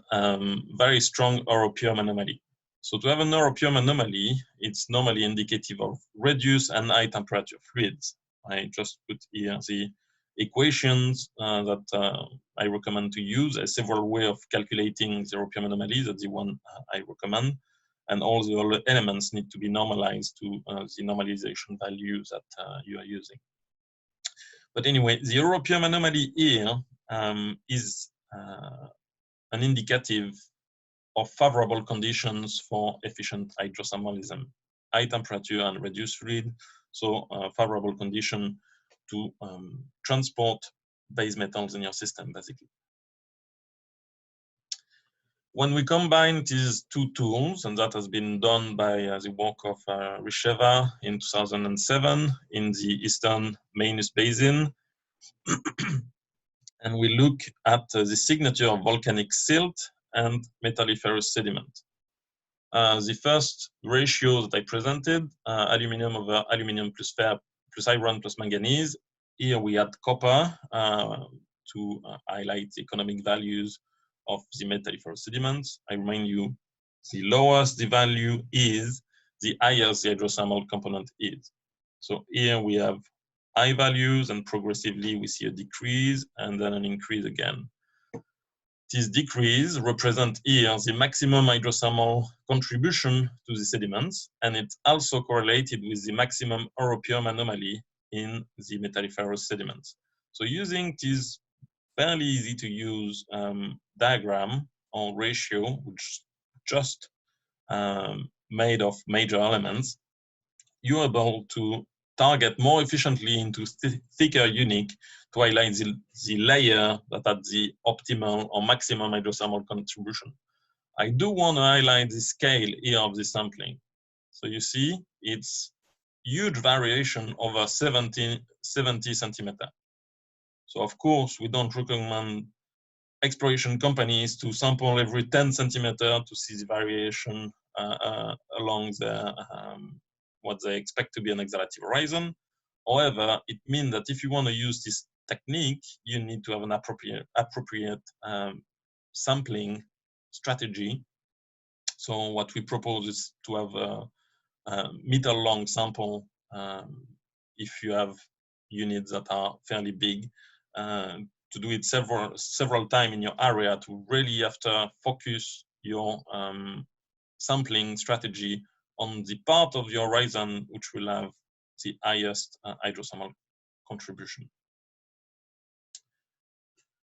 very strong europium anomaly. So to have an europium anomaly, it's normally indicative of reduced and high temperature fluids. I just put here the equations that I recommend to use. There's several ways of calculating the europium anomaly. That's the one I recommend. And all the other elements need to be normalized to the normalization values that you are using. But anyway, the europium anomaly here is an indicative of favorable conditions for efficient hydrosomolism, high temperature and reduced fluid, so favorable condition to transport base metals in your system, basically. When we combine these two tools, and that has been done by the work of Risheva in 2007 in the Eastern Mainus Basin, and we look at the signature of volcanic silt and metalliferous sediment. The first ratio that I presented, aluminum over aluminum plus iron plus manganese. Here we add copper to highlight the economic values of the metalliferous sediments. I remind you, the lowest the value is, the higher the hydrosomal component is. So here we have high values, and progressively we see a decrease and then an increase again. This decrease represents here the maximum hydrosomal contribution to the sediments, and it's also correlated with the maximum europium anomaly in the metalliferous sediments. So using this fairly easy to use diagram or ratio, which just made of major elements, you're able to target more efficiently into thicker unique to highlight the layer that had the optimal or maximum hydrosomal contribution. I do want to highlight the scale here of the sampling. So you see, it's huge variation over 70 centimeters. So of course, we don't recommend exploration companies to sample every 10 centimeters to see the variation along the what they expect to be an exhalative horizon. However, it means that if you want to use this technique, you need to have an appropriate sampling strategy. So what we propose is to have a meter-long sample if you have units that are fairly big, to do it several times in your area to really focus your sampling strategy on the part of your horizon which will have the highest hydrothermal contribution.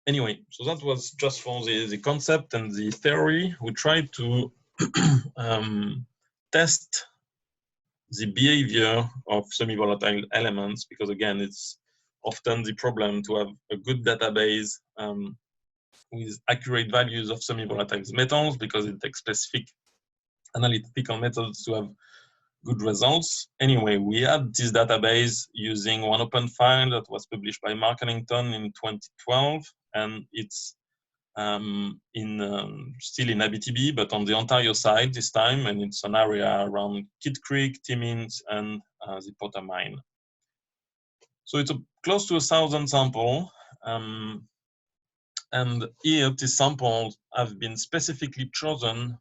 Anyway, so that was just for the concept and the theory. We tried to test the behavior of semi-volatile elements, because again, it's often the problem to have a good database with accurate values of semi-volatile metals, because it takes specific analytical methods to have good results. Anyway, we had this database using one open file that was published by Mark Ellington in 2012, and it's still in Abitibi, but on the Ontario side this time, and it's an area around Kidd Creek, Timmins, and the Potter Mine. So it's close to 1,000 samples, and here these samples have been specifically chosen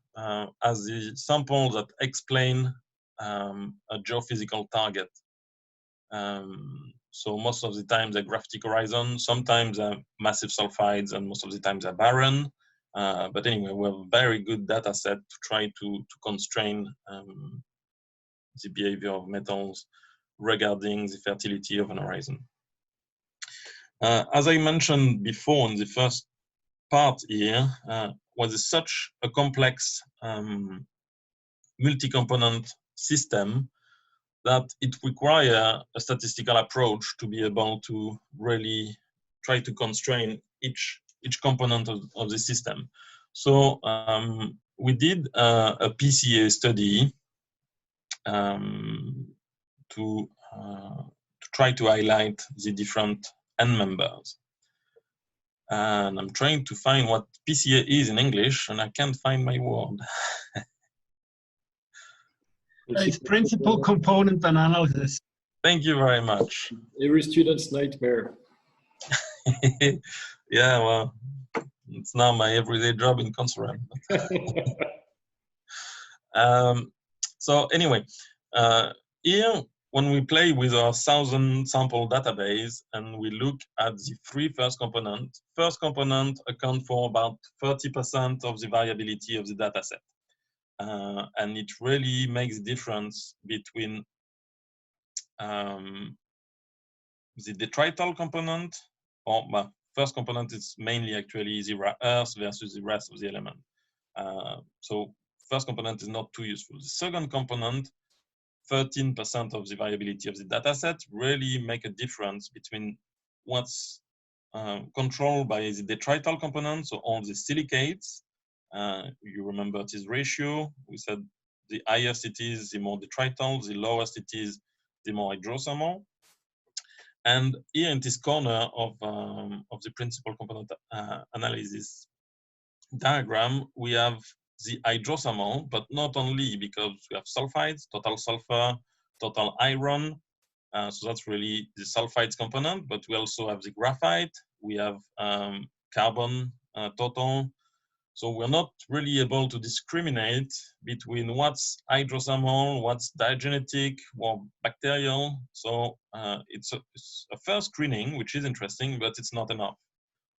as the samples that explain a geophysical target. So most of the time they're graphitic horizon, sometimes they're massive sulfides, and most of the time they're barren. But anyway, we have a very good data set to try to constrain the behavior of metals regarding the fertility of an horizon. As I mentioned before in the first part here, was such a complex multi-component system that it requires a statistical approach to be able to really try to constrain each component of the system. So we did a PCA study to try to highlight the different N members. And I'm trying to find what PCA is in English, and I can't find my word. It's principal component analysis. Thank you very much. Every student's nightmare. Yeah, well, it's now my everyday job in Consortium. So anyway, here when we play with our 1,000 sample database and we look at the three first components account for about 30% of the variability of the data set. And it really makes a difference between the detrital component, or first component is mainly actually the rare earth versus the rest of the element. So first component is not too useful. The second component, 13% of the variability of the data set, really make a difference between what's controlled by the detrital component, so all the silicates. You remember this ratio. We said the highest it is, the more detrital, the lowest it is, the more hydrothermal. And here in this corner of the principal component analysis diagram, we have the hydrothermal, but not only, because we have sulfides, total sulfur, total iron. So that's really the sulfides component, but we also have the graphite, we have carbon total. So we're not really able to discriminate between what's hydrothermal, what's diagenetic, or bacterial. So it's a first screening, which is interesting, but it's not enough.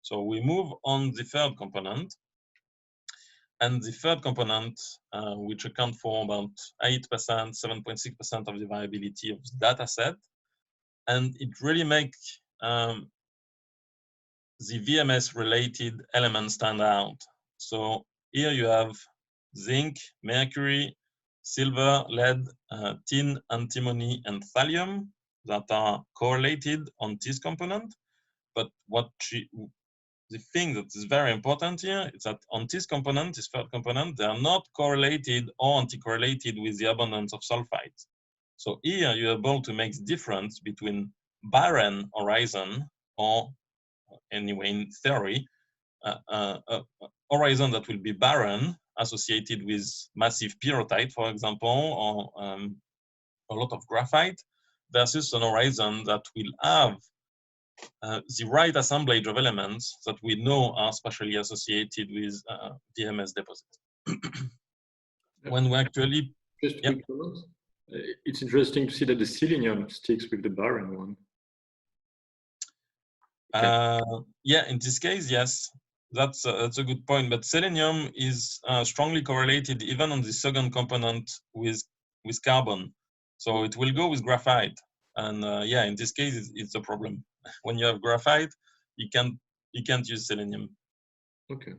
So we move on the third component. And the third component, which accounts for about 8%, 7.6% of the variability of the data set. And it really makes the VMS-related elements stand out. So here you have zinc, mercury, silver, lead, tin, antimony, and thallium that are correlated on this component. But the thing that is very important here is that on this component, this third component, they are not correlated or anti-correlated with the abundance of sulfides. So here you're able to make the difference between barren horizon, or anyway in theory, horizon that will be barren, associated with massive pyrrhotite, for example, or a lot of graphite, versus an horizon that will have the right assemblage of elements that we know are spatially associated with VMS deposits. When we actually... Just a quick comment. It's interesting to see that the selenium sticks with the barren one. Yeah, in this case, yes, that's a good point. But selenium is strongly correlated even on the second component with carbon, so it will go with graphite. And yeah, in this case, it's a problem. When you have graphite, you can't use selenium. Okay.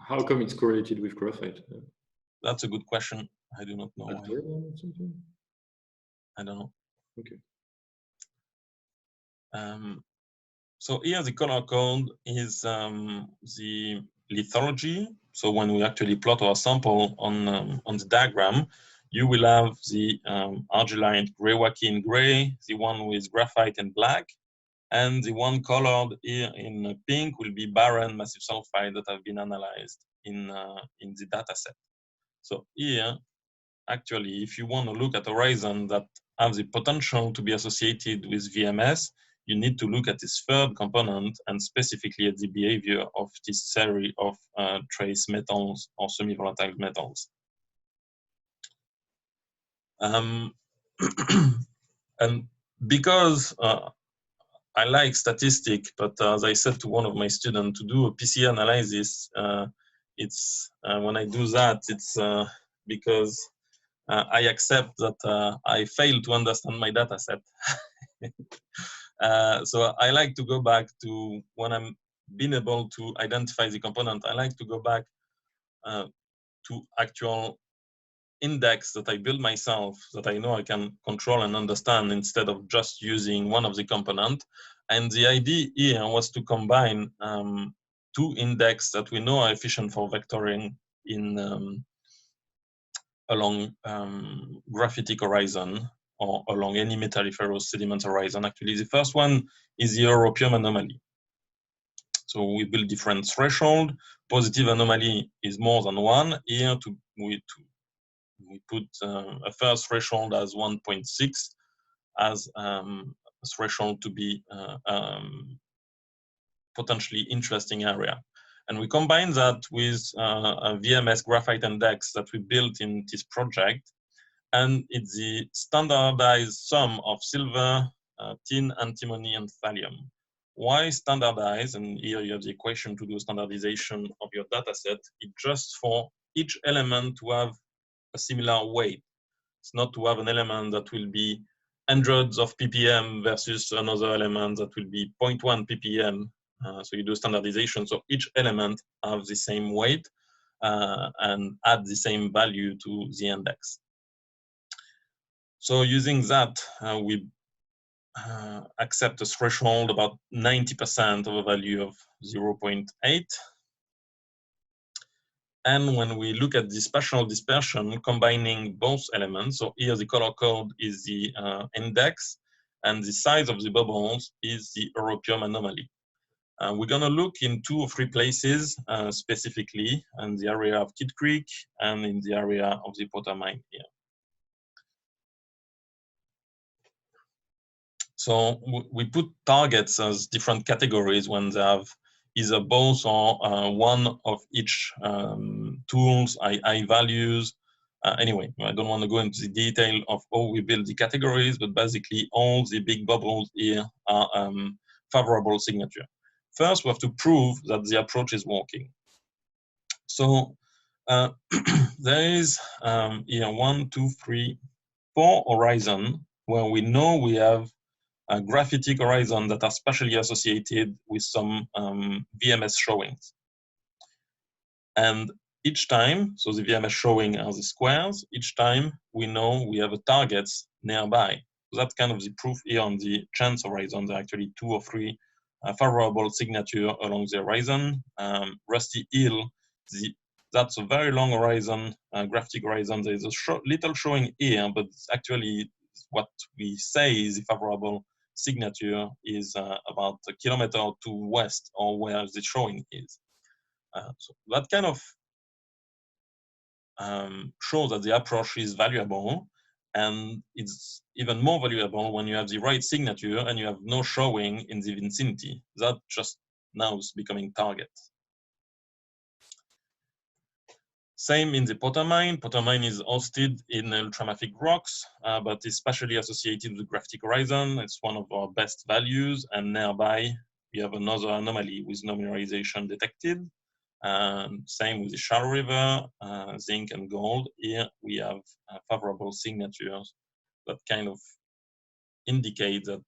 How come it's correlated with graphite? That's a good question. I do not know why. I don't know. Okay. So here the color code is the lithology. So when we actually plot our sample on the diagram, you will have the argillite greywacke in gray, the one with graphite in black, and the one colored here in pink will be barren massive sulfide that have been analyzed in the data set. So here, actually, if you want to look at horizon that have the potential to be associated with VMS, you need to look at this third component and specifically at the behavior of this series of trace metals or semi-volatile metals. And because I like statistics, but as I said to one of my students, to do a PCR analysis, it's when I do that, it's because I accept that I failed to understand my data set. So I like to go back to when I'm being able to identify the component. I like to go back to actual index that I build myself, that I know I can control and understand instead of just using one of the component. And the idea here was to combine two index that we know are efficient for vectoring in along graphitic horizon or along any metalliferous sediment horizon. Actually, the first one is the europium anomaly. So we build different threshold. Positive anomaly is more than one. Here we put a first threshold as 1.6 as a threshold to be potentially interesting area. And we combine that with a VMS graphite index that we built in this project. And it's the standardized sum of silver, tin, antimony, and thallium. Why standardize? And here you have the equation to do standardization of your data set. It's just for each element to have a similar weight. It's not to have an element that will be hundreds of ppm versus another element that will be 0.1 ppm. So you do standardization. So each element have the same weight and add the same value to the index. So using that, we accept a threshold about 90% of a value of 0.8. And when we look at the spatial dispersion, combining both elements, so here the color code is the index, and the size of the bubbles is the europium anomaly. We're going to look in 2 or 3 places specifically, in the area of Kidd Creek and in the area of the Potter Mine here. So we put targets as different categories when they have either both or one of each tools, I values. Anyway, I don't want to go into the detail of how we build the categories, but basically all the big bubbles here are favorable signature. First, we have to prove that the approach is working. So there is here 1, 2, 3, 4 horizon where we know we have a graphitic horizon that are spatially associated with some VMS showings. And each time, so the VMS showing are the squares, each time we know we have a targets nearby. So that's kind of the proof here on the chance horizon. There are actually 2 or 3 favorable signature along the horizon. Rusty Hill, that's a very long horizon, graphitic horizon. There's a little showing here, but actually what we say is the favorable signature is about a kilometer to west or where the showing is. So that kind of shows that the approach is valuable, and it's even more valuable when you have the right signature and you have no showing in the vicinity. That just now is becoming target. Same in the Potter mine. Potter mine is hosted in ultramafic rocks, but is spatially associated with the graphic horizon. It's one of our best values, and nearby we have another anomaly with no mineralization detected. Same with the shallow river, zinc and gold. Here we have favorable signatures that kind of indicate that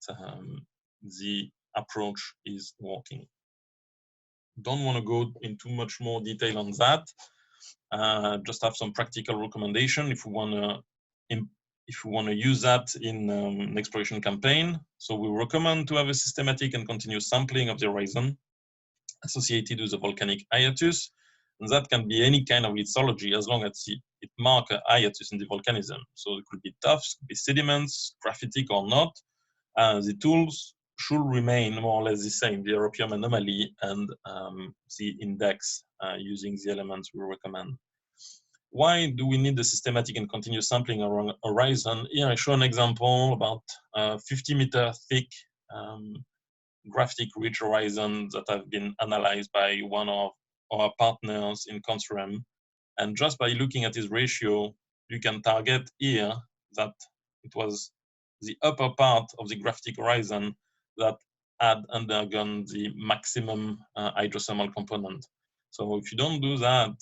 the approach is working. Don't want to go into much more detail on that. Just have some practical recommendation if we want to use that in an exploration campaign. So we recommend to have a systematic and continuous sampling of the horizon associated with a volcanic hiatus, and that can be any kind of lithology as long as it marks a hiatus in the volcanism. So it could be tuffs, could be sediments, graphitic or not. The tools should remain more or less the same, the europium anomaly and the index using the elements we recommend. Why do we need the systematic and continuous sampling around horizon? Here I show an example about 50-meter thick graphic ridge horizon that have been analyzed by one of our partners in consortium. And just by looking at this ratio, you can target here that it was the upper part of the graphic horizon that had undergone the maximum hydrothermal component. So if you don't do that,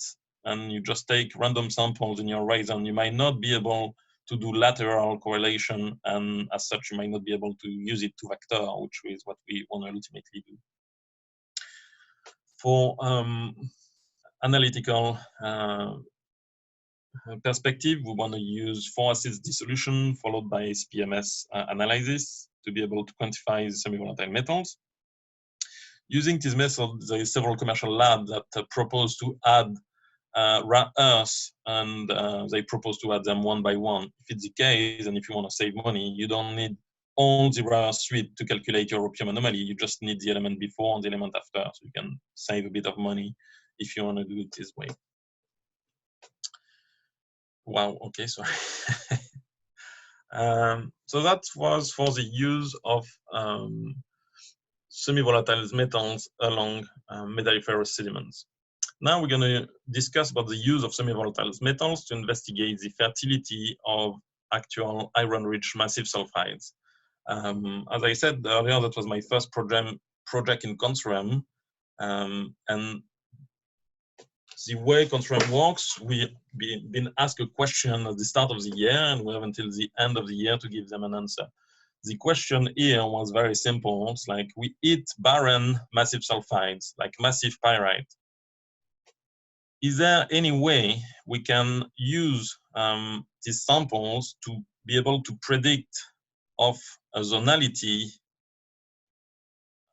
and you just take random samples in your horizon, you might not be able to do lateral correlation, and as such, you might not be able to use it to vector, which is what we want to ultimately do. For analytical perspective, we want to use 4 acids dissolution followed by SPMS analysis to be able to quantify the semi-volatile metals. Using this method, there is several commercial labs that propose to add rare earths, and they propose to add them one by one. If it's the case, and if you want to save money, you don't need all the rare suite to calculate your europium anomaly. You just need the element before and the element after, so you can save a bit of money if you want to do it this way. Wow, okay, sorry. So that was for the use of semi-volatile metals along metalliferous sediments. Now we're going to discuss about the use of semi-volatile metals to investigate the fertility of actual iron-rich massive sulfides. As I said earlier, that was my first project in consortium, and the way consortium works, we've been asked a question at the start of the year, and we have until the end of the year to give them an answer. The question here was very simple. It's like, we eat barren massive sulfides, like massive pyrite. Is there any way we can use these samples to be able to predict of a zonality,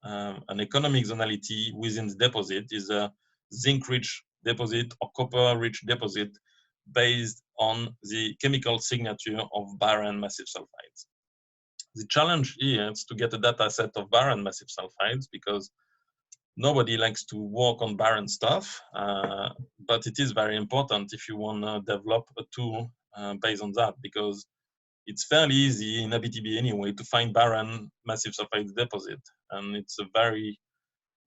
an economic zonality within the deposit? Is a zinc-rich deposit or copper-rich deposit based on the chemical signature of barren massive sulfides? The challenge here is to get a data set of barren massive sulfides, because nobody likes to work on barren stuff, but it is very important if you want to develop a tool based on that, because it's fairly easy in ABTB anyway to find barren massive sulfide deposit, and it's a very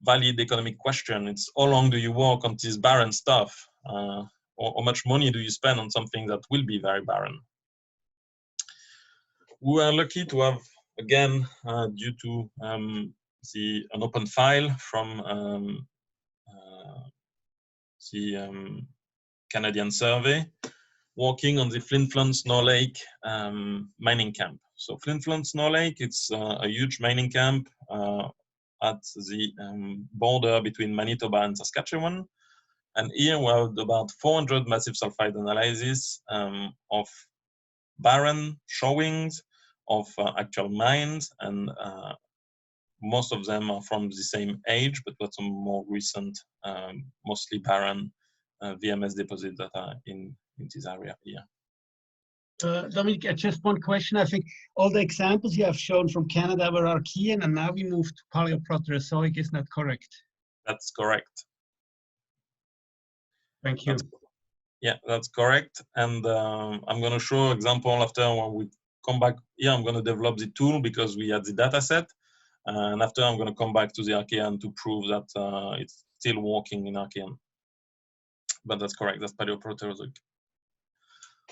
valid economic question. It's how long do you work on this barren stuff, or how much money do you spend on something that will be very barren? We are lucky to have, again, due to an open file from the Canadian survey, working on the Flin Flon Snow Lake mining camp. So Flin Flon Snow Lake, it's a huge mining camp at the border between Manitoba and Saskatchewan. And here we have about 400 massive sulfide analysis of barren showings of actual mines, and most of them are from the same age, but with some more recent, mostly barren VMS deposits that are in this area here. Dominic, just one question. I think all the examples you have shown from Canada were Archean, and now we move to Paleoproterozoic. Isn't that correct? That's correct. Thank you. Yeah, that's correct. And I'm going to show an example after when we come back. Here, I'm going to develop the tool because we had the data set. And after, I'm going to come back to the Archean to prove that it's still working in Archean. But that's correct. That's Paleoproterozoic.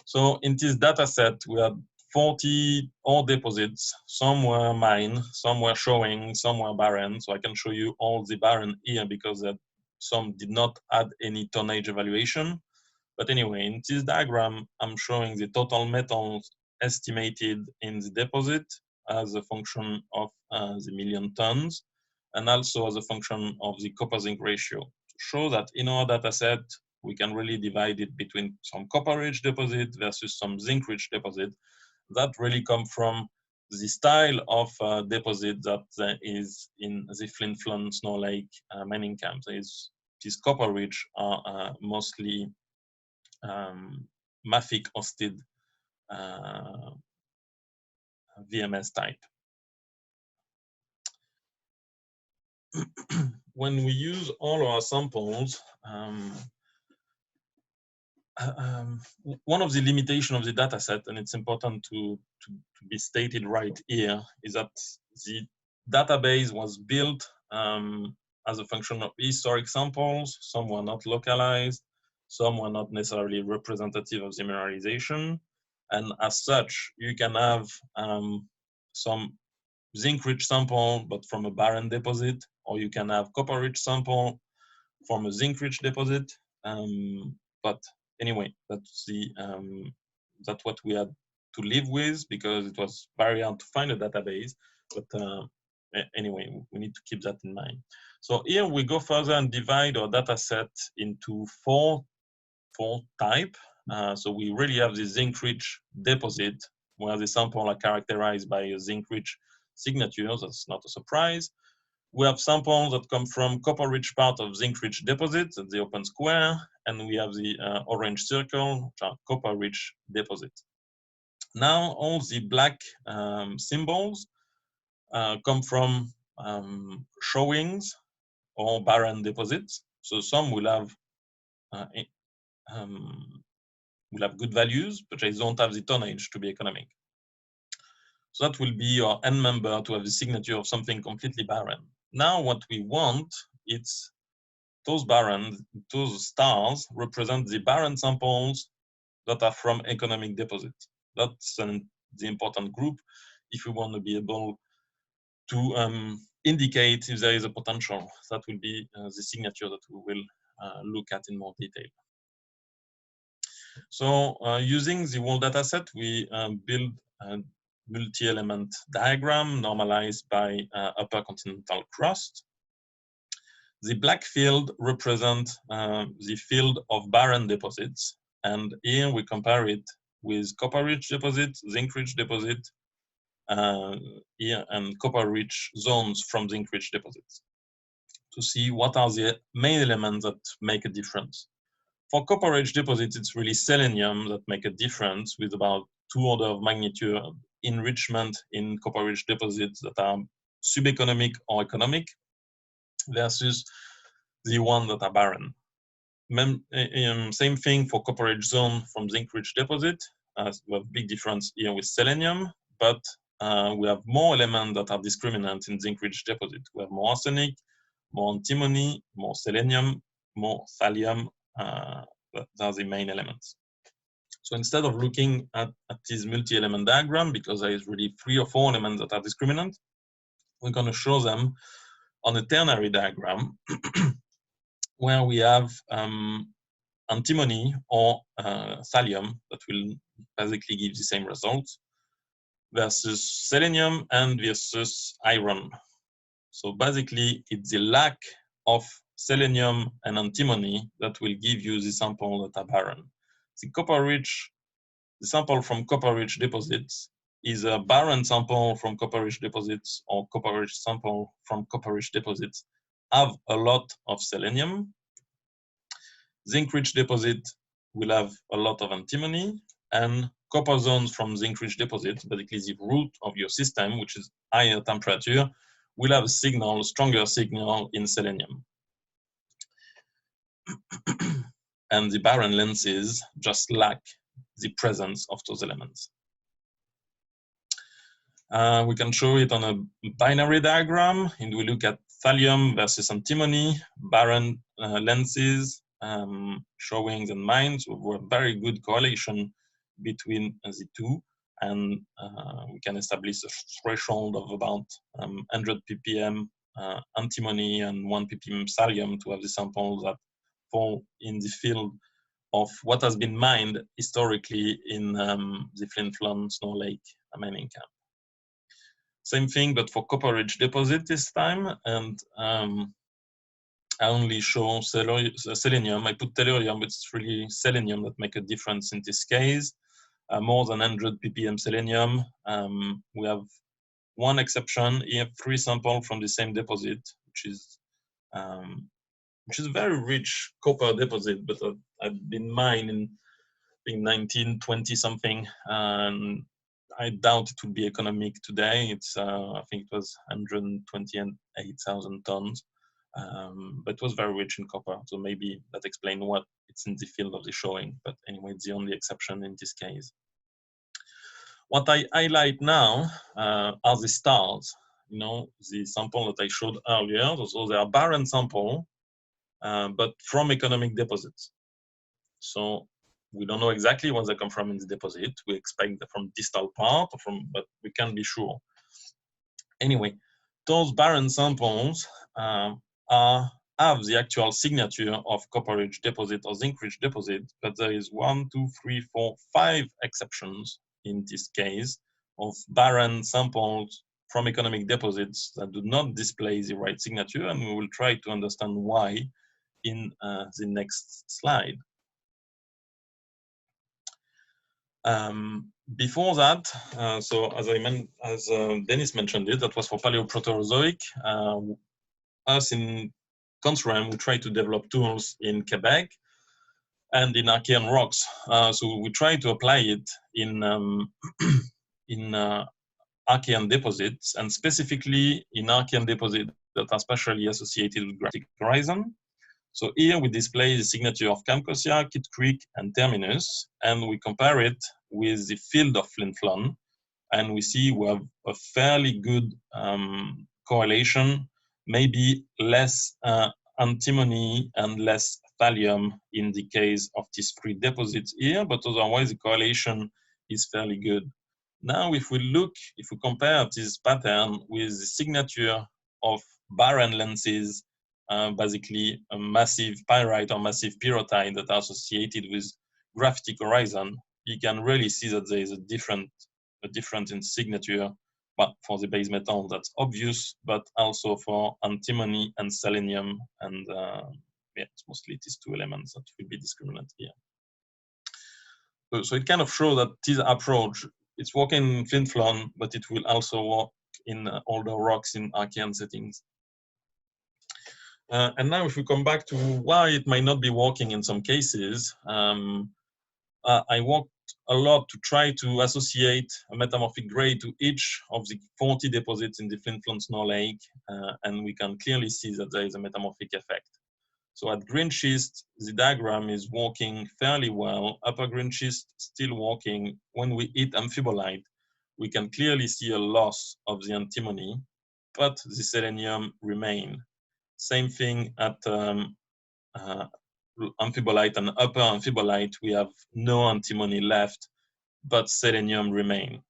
So in this data set, we had 40 ore deposits. Some were mine, some were showing, some were barren. So I can show you all the barren here because some did not add any tonnage evaluation. But anyway, in this diagram, I'm showing the total metals estimated in the deposit as a function of the million tons, and also as a function of the copper zinc ratio, to show that in our data set, we can really divide it between some copper-rich deposit versus some zinc-rich deposit. That really come from the style of deposit that is in the Flin Flon Snow Lake mining camps. These copper-rich are mostly mafic hosted VMS type. When we use all our samples, one of the limitations of the data set, and it's important to be stated right here, is that the database was built as a function of historic samples. Some were not localized, some were not necessarily representative of the mineralization. And as such, you can have some zinc-rich sample, but from a barren deposit, or you can have copper-rich sample from a zinc-rich deposit. But anyway, that's what we had to live with because it was very hard to find a database. But anyway, we need to keep that in mind. So here we go further and divide our data set into four types. So we really have the zinc-rich deposit where the sample are characterized by a zinc-rich signature. That's not a surprise. We have samples that come from copper-rich part of zinc-rich deposits at the open square, and we have the orange circle, which are copper-rich deposits. Now, all the black symbols come from showings or barren deposits. So some will have good values, but they don't have the tonnage to be economic. So that will be your N member to have the signature of something completely barren. Now what we want, it's those stars represent the barren samples that are from economic deposits. That's the important group if we want to be able to indicate if there is a potential. That will be the signature that we will look at in more detail. So using the whole data set, we build a multi-element diagram normalized by upper continental crust. The black field represents the field of barren deposits. And here we compare it with copper-rich deposits, zinc-rich deposit, here, and copper-rich zones from zinc-rich deposits to see what are the main elements that make a difference. For copper-rich deposits, it's really selenium that make a difference with about 2 orders of magnitude enrichment in copper-rich deposits that are subeconomic or economic versus the one that are barren. Same thing for copper-rich zone from zinc-rich deposit. We have big difference here with selenium, but we have more elements that are discriminant in zinc-rich deposit. We have more arsenic, more antimony, more selenium, more thallium. That are the main elements. So instead of looking at this multi-element diagram, because there is really 3 or 4 elements that are discriminant, we're going to show them on a ternary diagram where we have antimony or thallium that will basically give the same results versus selenium and versus iron. So basically, it's the lack of selenium and antimony that will give you the sample that are barren. The sample from copper-rich deposits is a barren sample from copper-rich deposits or copper-rich sample from copper-rich deposits have a lot of selenium. Zinc-rich deposit will have a lot of antimony, and copper zones from the enriched deposit, basically the root of your system, which is higher temperature, will have a signal, stronger signal in selenium. And the barren lenses just lack the presence of those elements. We can show it on a binary diagram, and we look at thallium versus antimony, barren lenses, showing the mines with a very good correlation between the two, and we can establish a threshold of about 100 ppm antimony and 1 ppm thallium to have the samples that fall in the field of what has been mined historically in the Flin Flon Snow Lake mining camp. Same thing, but for copper-rich deposit this time, and I only show selenium. I put tellurium, but it's really selenium that make a difference in this case. More than 100 ppm selenium. We have one exception here, 3 samples from the same deposit, which is a very rich copper deposit, but I've been mined in 1920 something, and I doubt it would be economic today. It's I think it was 128,000 tons, but it was very rich in copper. So maybe that explains what it's in the field of the showing. But anyway, it's the only exception in this case. What I highlight now are the stars. You know, the sample that I showed earlier. So they are barren sample, but from economic deposits. So we don't know exactly where they come from in the deposit. We expect them from distal part, or but we can't be sure. Anyway, those barren samples have the actual signature of copper-rich deposit or zinc-rich deposit, but there is 1, 2, 3, 4, 5 exceptions in this case of barren samples from economic deposits that do not display the right signature, and we will try to understand why in the next slide. Before that, so as Dennis mentioned it, that was for Paleoproterozoic. Us in Consortium, we try to develop tools in Quebec and in Archean rocks. So we try to apply it in Archean deposits, and specifically in Archean deposits that are specially associated with graphic horizon. So here we display the signature of Kamkosia, Kit Creek, and Terminus, and we compare it with the field of Flin Flon, and we see we have a fairly good correlation, maybe less antimony and less thallium in the case of these 3 deposits here, but otherwise the correlation is fairly good. Now, if we compare this pattern with the signature of barren lenses, basically a massive pyrite or massive pyrrhotite that are associated with graphitic horizon, you can really see that there is a difference in signature, but for the base metal that's obvious, but also for antimony and selenium, and yeah, it's mostly these 2 elements that will be discriminant here. So it kind of shows that this approach, it's working in Flin Flon, but it will also work in older rocks in Archean settings. And now if we come back to why it might not be working in some cases, I worked a lot to try to associate a metamorphic grade to each of the 40 deposits in the Flin Flon Snow Lake, and we can clearly see that there is a metamorphic effect. So at green schist, the diagram is working fairly well. Upper green schist still working. When we hit amphibolite, we can clearly see a loss of the antimony, but the selenium remain. Same thing at amphibolite and upper amphibolite, we have no antimony left, but selenium remain.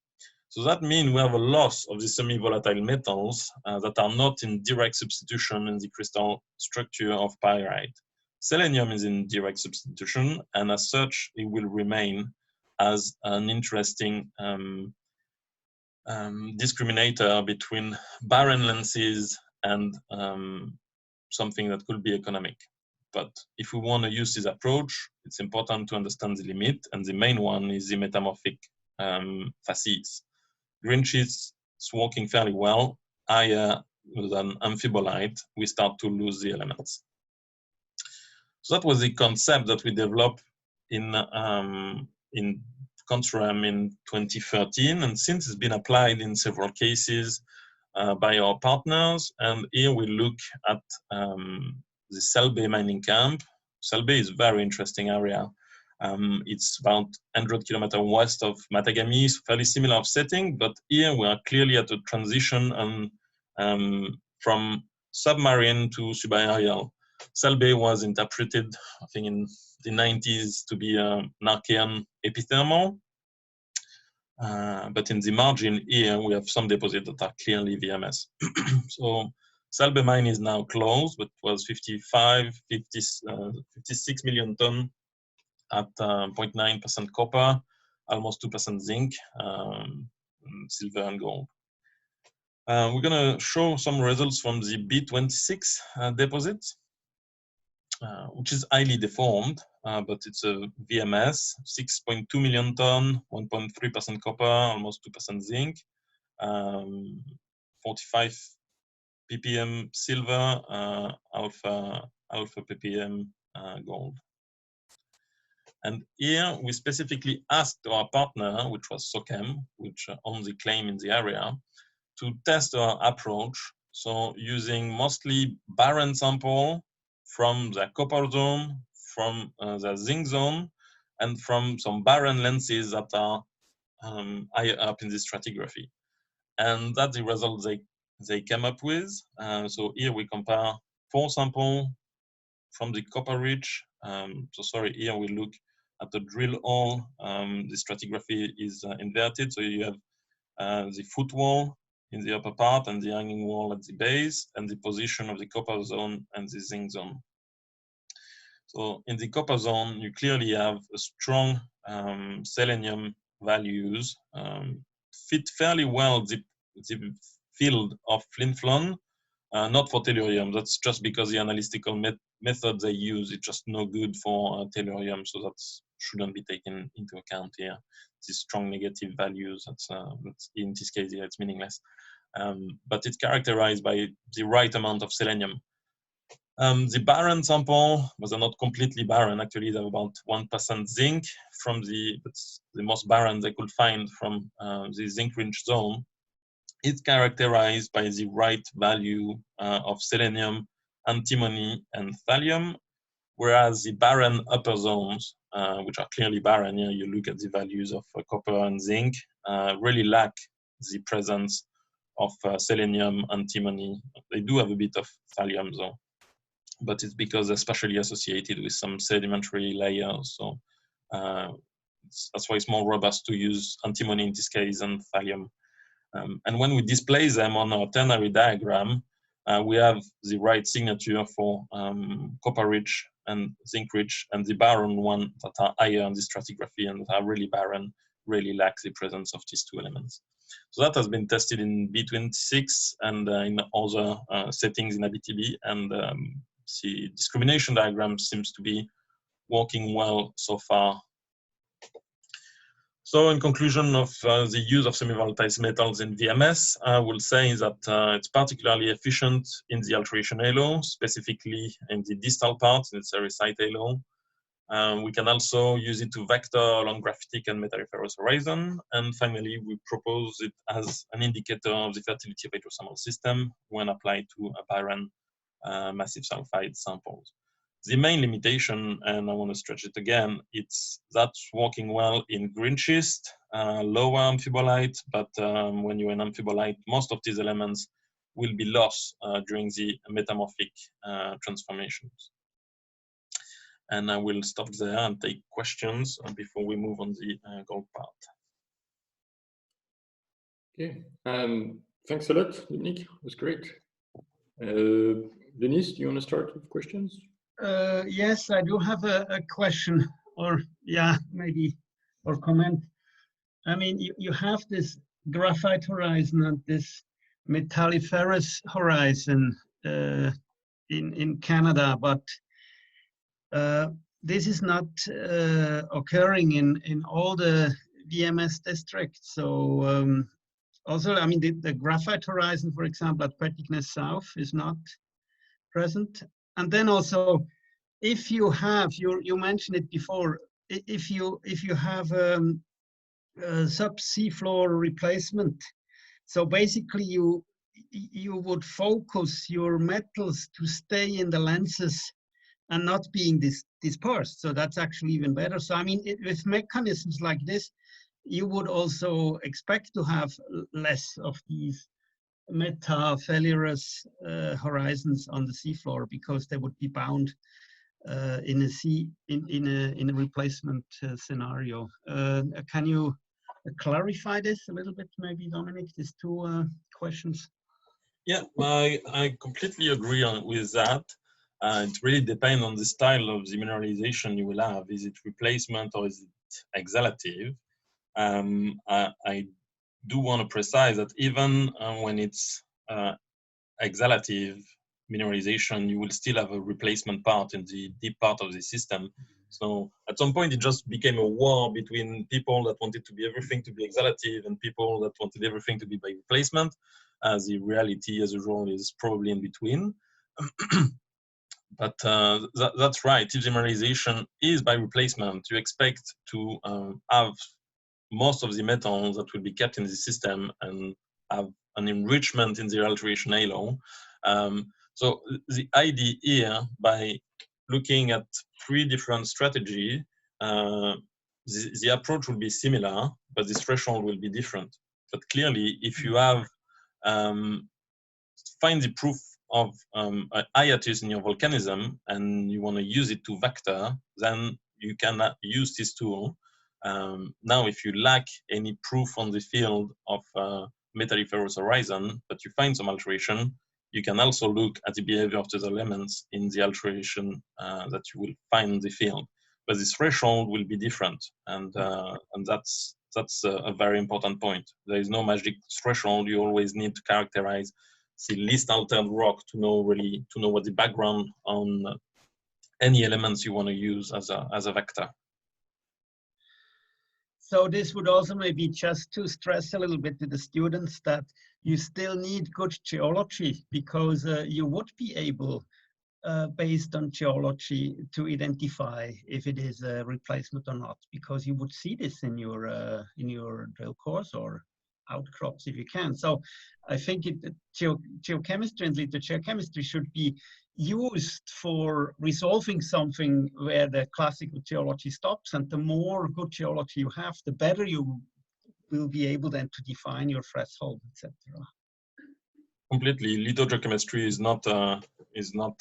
So that means we have a loss of the semi-volatile metals that are not in direct substitution in the crystal structure of pyrite. Selenium is in direct substitution, and as such, it will remain as an interesting discriminator between barren lenses and something that could be economic. But if we want to use this approach, it's important to understand the limit, and the main one is the metamorphic facies. Green schist is working fairly well. Higher than amphibolite, we start to lose the elements. So that was the concept that we developed in Contrem in 2013, and since it's been applied in several cases by our partners. And here we look at the Selbe mining camp. Selbe is a very interesting area. It's about 100 kilometers west of Matagami, fairly similar setting, but here we are clearly at a transition from submarine to subaerial. Selbe was interpreted, I think, in the 90s to be an Archean epithermal. But in the margin here, we have some deposits that are clearly VMS. So Selbe mine is now closed, but was 56 million ton at 0.9% copper, almost 2% zinc, silver and gold. We're going to show some results from the B26 deposit, which is highly deformed, but it's a VMS, 6.2 million ton, 1.3% copper, almost 2% zinc, 45 ppm silver, alpha ppm gold. And here we specifically asked our partner, which was SOCHEM, which owns the claim in the area, to test our approach. So using mostly barren sample from the copper zone, from the zinc zone, and from some barren lenses that are higher up in the stratigraphy. And that's the result they came up with. So here we compare 4 samples from the copper ridge. Here we look at the drill hole. The stratigraphy is inverted, so you have the footwall in the upper part and the hanging wall at the base, and the position of the copper zone and the zinc zone. So in the copper zone, you clearly have a strong selenium values, fit fairly well the field of flin-flon, not for tellurium. That's just because the analytical method they use is just no good for tellurium, so that shouldn't be taken into account here. These strong negative values, that's in this case here, it's meaningless. But it's characterized by the right amount of selenium. The barren sample was not completely barren. Actually, they have about 1% zinc from the most barren they could find from the zinc-rich zone. It's characterized by the right value of selenium, antimony, and thallium, whereas the barren upper zones, which are clearly barren, here you look at the values of copper and zinc, really lack the presence of selenium, antimony. They do have a bit of thallium though, but it's because they're especially associated with some sedimentary layers. So that's why it's more robust to use antimony in this case than thallium. And when we display them on our ternary diagram, we have the right signature for copper-rich and zinc-rich, and the barren one that are higher in the stratigraphy and that are really barren, really lack the presence of these two elements. So that has been tested in B26 and in other settings in ABTB, and the discrimination diagram seems to be working well so far. So in conclusion of the use of semi-volatile metals in VMS, I will say that it's particularly efficient in the alteration halo, specifically in the distal parts, in the sericite halo. We can also use it to vector along graphitic and metalliferous horizon. And finally, we propose it as an indicator of the fertility of hydrothermal system when applied to a barren massive sulfide samples. The main limitation, and I want to stretch it again, it's that's working well in green schist, lower amphibolite, but when you're in amphibolite, most of these elements will be lost during the metamorphic transformations. And I will stop there and take questions before we move on the gold part. Okay, thanks a lot, Dominique. It was great. Denise, do you want to start with questions? Yes, I do have a question, or maybe, or comment. I mean, you have this graphite horizon and this metalliferous horizon in Canada, but this is not occurring in all the VMS districts. So also, I mean, the graphite horizon, for example, at Pettignes South is not present. And then also, if you have, you mentioned it before, if you have subsea floor replacement. So basically you would focus your metals to stay in the lenses and not being dispersed. So that's actually even better. So I mean, with mechanisms like this, you would also expect to have less of these metaphilous horizons on the seafloor, because they would be bound in a replacement scenario. Can you clarify this a little bit, maybe, Dominic? These two questions. Yeah, I completely agree with that. It really depends on the style of the mineralization you will have. Is it replacement or is it exhalative? I do want to precise that even when it's exhalative mineralization, you will still have a replacement part in the deep part of the system. So at some point, it just became a war between people that wanted to be everything to be exhalative and people that wanted everything to be by replacement. The reality, as usual, is probably in between. But that's right. If the mineralization is by replacement, you expect to have most of the metals that will be kept in the system and have an enrichment in the alteration halo. So the idea here, by looking at 3 different strategies, the approach will be similar, but the threshold will be different. But clearly, if you have find the proof of a hiatus in your volcanism and you want to use it to vector, then you can use this tool. Now, if you lack any proof on the field of metalliferous horizon, but you find some alteration, you can also look at the behavior of the elements in the alteration that you will find in the field. But the threshold will be different, and that's a very important point. There is no magic threshold. You always need to characterize the least altered rock to know what the background on any elements you want to use as a vector. So this would also maybe just to stress a little bit to the students that you still need good geology, because you would be able, based on geology, to identify if it is a replacement or not, because you would see this in your drill course or outcrops if you can. So I think geochemistry and lithogeochemistry should be used for resolving something where the classical geology stops, and the more good geology you have, the better you will be able then to define your threshold, etc. Completely, lithogeochemistry is not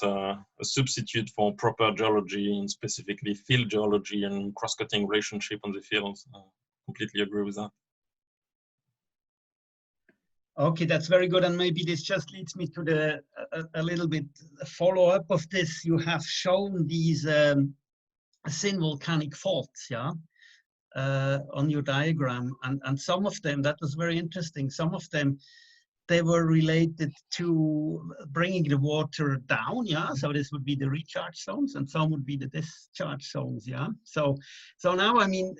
a substitute for proper geology, and specifically field geology and cross-cutting relationship on the fields. Completely agree with that. Okay, that's very good. And maybe this just leads me to a little bit follow-up of this. You have shown these thin volcanic faults, yeah, on your diagram. And some of them, that was very interesting. Some of them, they were related to bringing the water down, yeah. So this would be the recharge zones, and some would be the discharge zones, yeah. So now, I mean,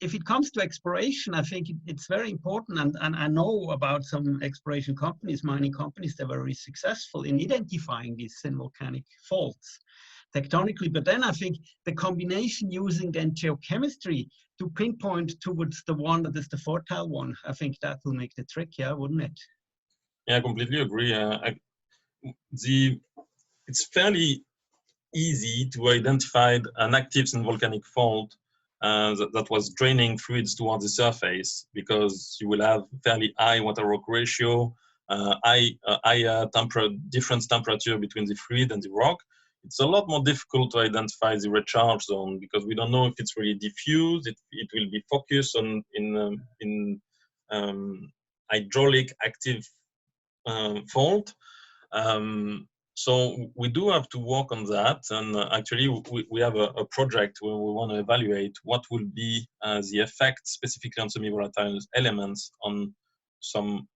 if it comes to exploration, I think it's very important, and I know about some exploration companies, mining companies, they're very successful in identifying these thin volcanic faults tectonically. But then I think the combination using then geochemistry to pinpoint towards the one that is the fertile one, I think that will make the trick, yeah, wouldn't it? Yeah, I completely agree. It's fairly easy to identify an active and volcanic fault that was draining fluids towards the surface, because you will have fairly high water-rock ratio, higher difference temperature between the fluid and the rock. It's a lot more difficult to identify the recharge zone, because we don't know if it's really diffuse. It will be focused on in hydraulic active fault. So we do have to work on that, and actually we have a project where we want to evaluate what will be the effect specifically on semi-volatile elements on some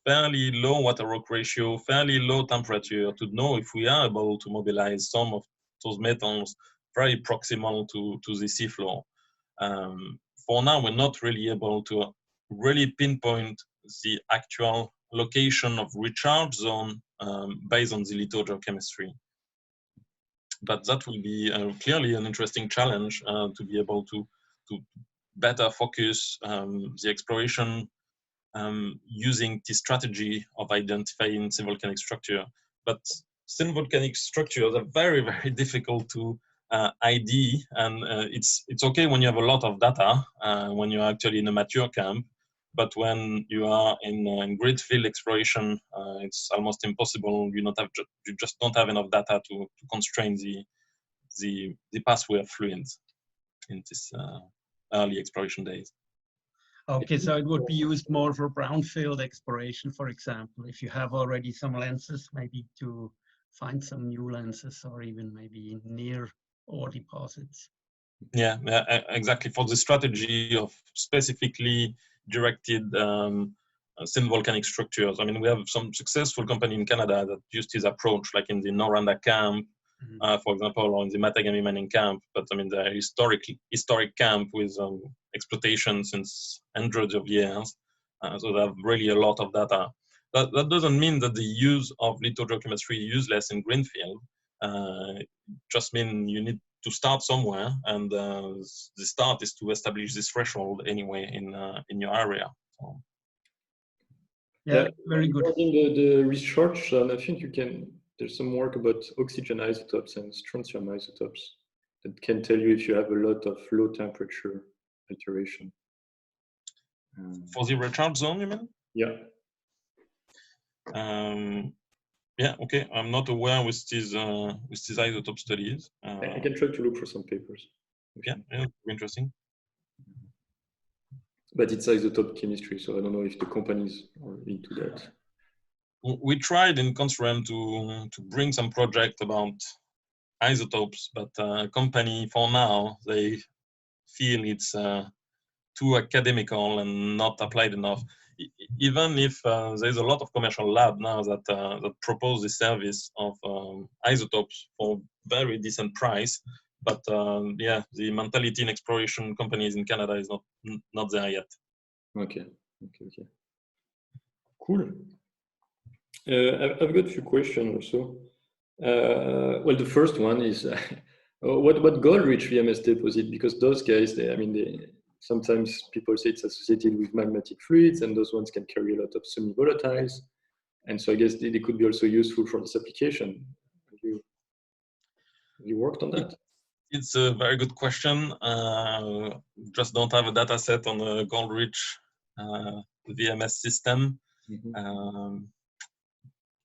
fairly low water rock ratio, fairly low temperature, to know if we are able to mobilize some of those metals very proximal to the seafloor. For now, we're not really able to really pinpoint the actual location of recharge zone based on the lithogeochemistry. But that will be clearly an interesting challenge to be able to better focus the exploration using the strategy of identifying thin volcanic structure. But thin volcanic structures are very, very difficult to ID, and it's okay when you have a lot of data, when you're actually in a mature camp, but when you are in grid field exploration, it's almost impossible. You just don't have enough data to constrain the pathway of fluids in this early exploration days. Okay, so it would be used more for brownfield exploration, for example, if you have already some lenses, maybe to find some new lenses, or even maybe near ore deposits. Yeah, exactly. For the strategy of specifically directed thin volcanic structures. I mean, we have some successful company in Canada that used this approach, like in the Noranda camp, for example, or in the Matagami mining camp. But I mean, the historic camp with exploitation since hundreds of years. So they have really a lot of data. That doesn't mean that the use of lithogeochemistry is useless in greenfield. It just means you need to start somewhere, and the start is to establish this threshold anyway in your area. So. Yeah, very good. Regarding the research, I think there's some work about oxygen isotopes and strontium isotopes that can tell you if you have a lot of low temperature alteration. For the recharge zone, you mean? Yeah. Yeah. Okay. I'm not aware with these isotope studies. I can try to look for some papers. Yeah, interesting. But it's isotope chemistry, so I don't know if the companies are into that. We tried in Consortium to bring some project about isotopes, but company for now they feel it's too academical and not applied enough. Even if there's a lot of commercial lab now that propose the service of isotopes for very decent price, but yeah, the mentality in exploration companies in Canada is not there yet. Okay. Cool. I've got a few questions also. Well, the first one is what gold-rich VMS deposit? Because those guys, sometimes people say it's associated with magmatic fluids, and those ones can carry a lot of semi-volatiles. And so I guess they could be also useful for this application. Have you worked on that? It's a very good question. Just don't have a data set on a gold-rich VMS system.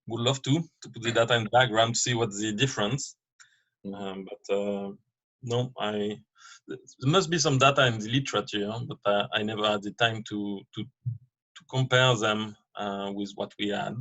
Would love to put the data in the background to see what's the difference. But no, there must be some data in the literature, but I never had the time to compare them with what we had.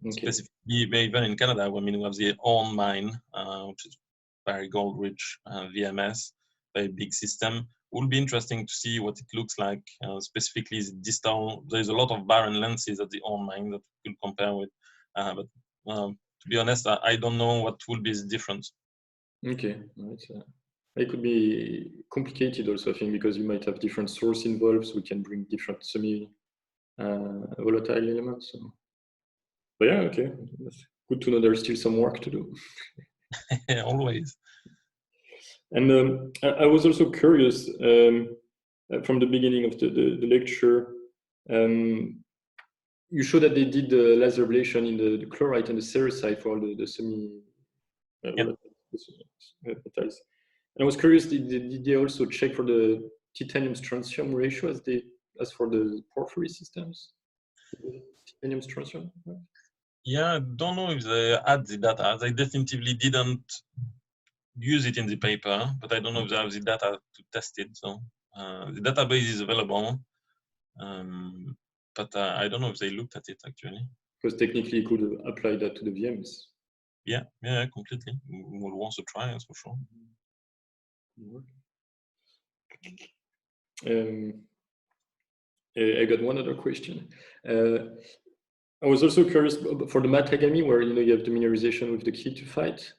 Okay. Specifically, even in Canada, I mean, we have the own mine, which is very gold-rich VMS, very big system. Would be interesting to see what it looks like. Specifically, the distal. There's a lot of barren lenses at the own mine that we could compare with, but to be honest, I don't know what will be the difference. Okay, it could be complicated also, I think, because you might have different source involved, so we can bring different semi-volatile elements. So. But yeah, okay, that's good to know there's still some work to do. Always. And I was also curious from the beginning of the lecture. You showed that they did the laser ablation in the chlorite and the cerussite for all the semi-volatiles. And I was curious, did they also check for the titanium-strontium ratio as for the porphyry systems? Titanium-strontium? Yeah, I don't know if they had the data. They definitively didn't use it in the paper, but I don't know if they have the data to test it. So the database is available, but I don't know if they looked at it actually. Because technically you could apply that to the VMs. Yeah, completely. We'll want to try, that's for sure. I got one other question. I was also curious for the Matagami, where you have the mineralization with the ketophyte,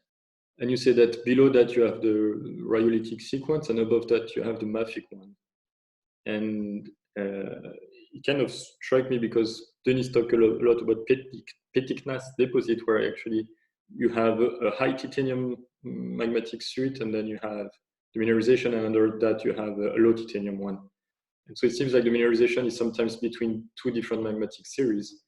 and you say that below that you have the rhyolitic sequence, and above that you have the mafic one. And it kind of struck me because Denis talked a lot about Petiknas deposit, where actually you have a high titanium magmatic suite, and then you have the mineralization, and under that you have a low titanium one. And so it seems like the mineralization is sometimes between two different magmatic series.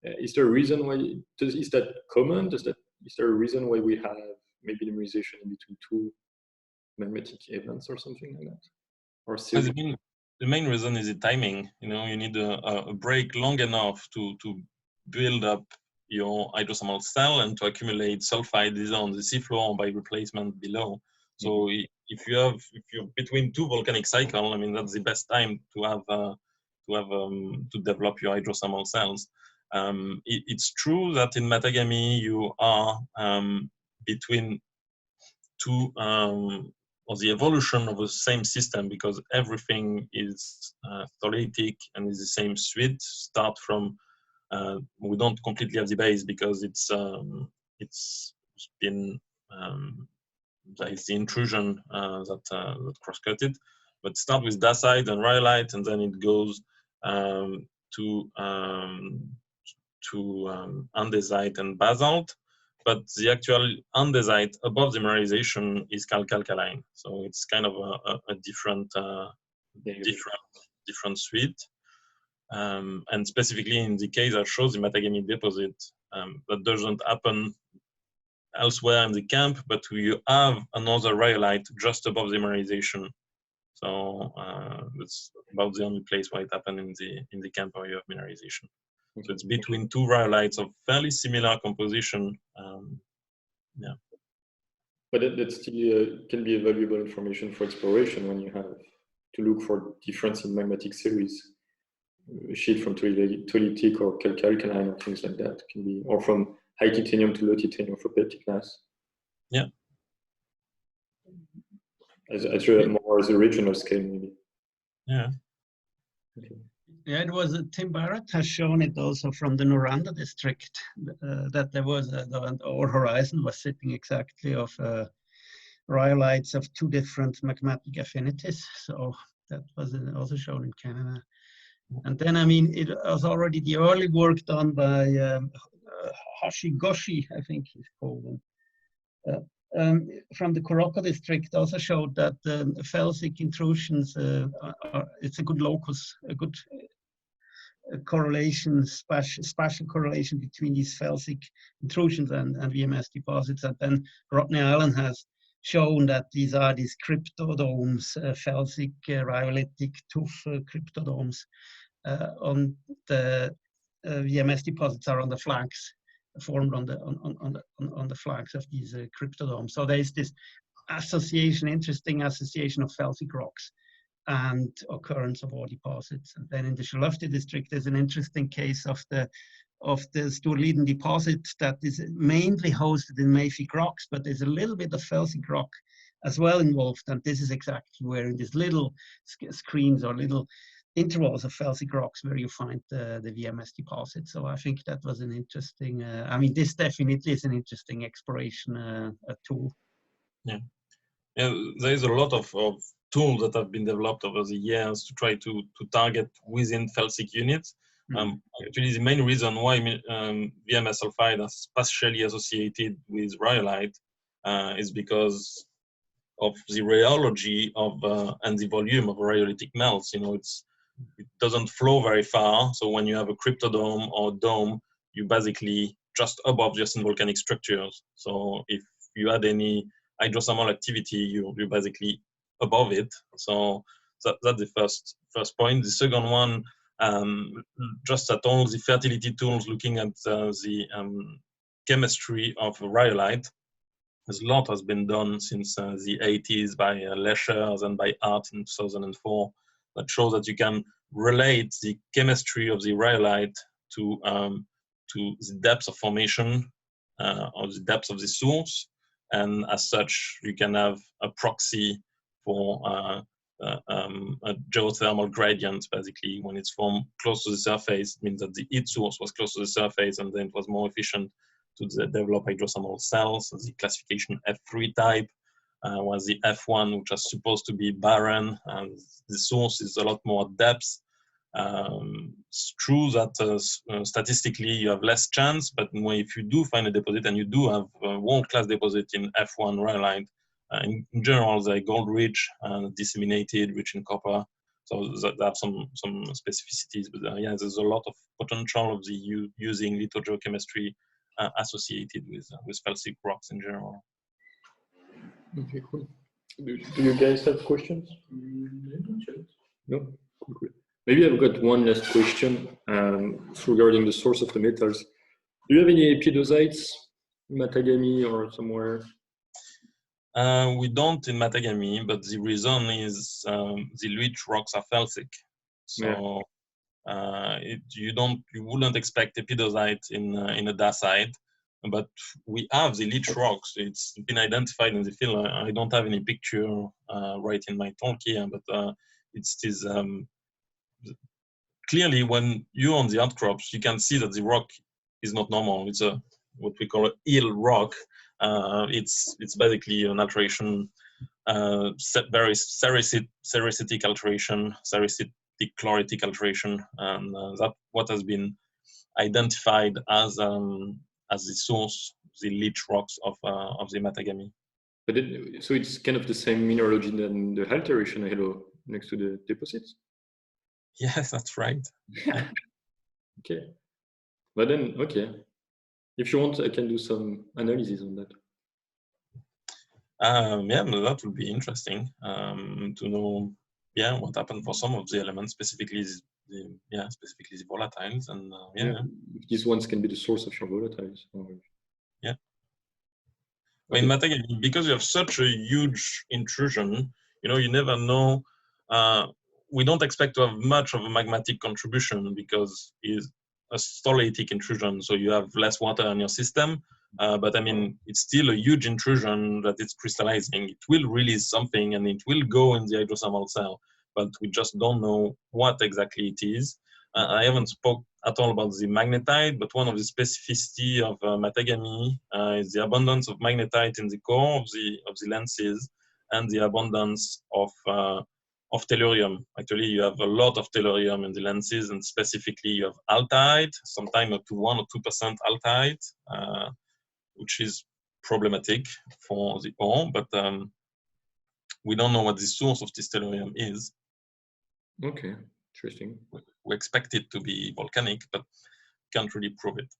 Is there a reason why, is that common? Is there a reason why we have maybe mineralization in between two magmatic events or something like that? Or series? The main reason is the timing. You know, you need a break long enough to build up your hydrothermal cell and to accumulate sulfide either on the seafloor or by replacement below. So if you're between two volcanic cycles, I mean, that's the best time to develop your hydrothermal cells. It's true that in Matagami you are between two or the evolution of the same system, because everything is tholeiitic and is the same suite. Start from we don't completely have the base because it's been there is the intrusion that cross-cut it, but start with dacite and rhyolite, and then it goes to andesite and basalt. But the actual andesite above the mineralization is calc-alkaline, so it's kind of a different different suite. And specifically in the case that shows the Matagami deposit, that doesn't happen elsewhere in the camp, but you have another rhyolite just above the mineralization. So that's about the only place where it happened in the camp where you have mineralization. So it's between two rhyolites of fairly similar composition. Yeah. But that still can be a valuable information for exploration when you have to look for difference in magmatic series. Sheet from tholeiitic or calc-alkaline or things like that can be, or from high titanium to low titanium for pelticness. Yeah. As more as a regional scale, maybe. Yeah. Okay. Yeah, it was Tim Barrett has shown it also from the Noranda district that there was the ore horizon was sitting exactly of rhyolites of two different magmatic affinities. So that was also shown in Canada. And then, I mean, it was already the early work done by Hashigoshi, I think he's called. From the Kuroko district also showed that felsic intrusions, it's a good locus, a good correlation, spatial correlation between these felsic intrusions and VMS deposits. And then Rodney Allen has shown that these are these cryptodomes, felsic rhyolitic tooth cryptodomes on the VMS deposits are on the flanks, formed on the flanks of these cryptodomes. So there is this association, interesting association of felsic rocks and occurrence of ore deposits. And then in the Skellefteå district, there's an interesting case of the Storliden deposit that is mainly hosted in mafic rocks, but there's a little bit of felsic rock as well involved. And this is exactly where in these little screens or little intervals of felsic rocks where you find the VMS deposit. So I think that was an interesting, I mean, this definitely is an interesting exploration tool. Yeah. Yeah, there is a lot of tools that have been developed over the years to try to target within felsic units. Actually, the main reason why VMS sulfide is spatially associated with rhyolite is because of the rheology of and the volume of rhyolitic melts. You know, it doesn't flow very far. So when you have a cryptodome or dome, you basically just above just in volcanic structures. So if you had any hydrothermal activity, you're basically above it. So that's the first point. The second one, just at all the fertility tools, looking at the chemistry of rhyolite. A lot has been done since the 80s by Leschers and by Hart in 2004 that shows that you can relate the chemistry of the rhyolite to the depth of formation or the depth of the source. And as such, you can have a proxy for a geothermal gradient. Basically, when it's formed close to the surface, it means that the heat source was close to the surface, and then it was more efficient to develop hydrothermal cells. So the classification F3 type was the F1, which was supposed to be barren, and the source is a lot more depth. It's true that statistically you have less chance, but if you do find a deposit, and you do have a world-class deposit in F1 rhyolite, in general they're gold rich, disseminated, rich in copper, So that have some specificities, but yeah, there's a lot of potential of the using lithogeochemistry associated with felsic rocks in general. Okay, cool. Do you guys have questions? No? Cool. Maybe I've got one last question regarding the source of the metals. Do you have any epidosites in Matagami or somewhere? We don't in Matagami, but the reason is the leach rocks are felsic. So you wouldn't expect epidosite in a dacite, but we have the leach rocks. It's been identified in the field. I don't have any picture right in my talk here, but it is clearly when you're on the outcrops, you can see that the rock is not normal. It's a what we call an ill rock. It's basically an alteration, very sericitic alteration, sericitic chloritic alteration, and that's what has been identified as the source, the leach rocks of the Matagami. But so it's kind of the same mineralogy than the alteration halo next to the deposits? Yes, that's right. Okay. But then, okay. If you want, I can do some analysis on that. Yeah, that would be interesting to know. Yeah, what happened for some of the elements, specifically the volatiles, and if these ones can be the source of your volatiles. Yeah. Okay. In Matagami, because you have such a huge intrusion, you never know. We don't expect to have much of a magmatic contribution because it's a stolatic intrusion, so you have less water in your system. But I mean, it's still a huge intrusion that it's crystallizing. It will release something and it will go in the hydrothermal cell, but we just don't know what exactly it is. I haven't spoke at all about the magnetite, but one of the specificity of Matagami is the abundance of magnetite in the core of the lenses and the abundance of tellurium. Actually, you have a lot of tellurium in the lenses, and specifically you have altite, sometimes up to 1 or 2% altite, which is problematic for the ore, but we don't know what the source of this tellurium is. Okay, interesting. We expect it to be volcanic, but can't really prove it.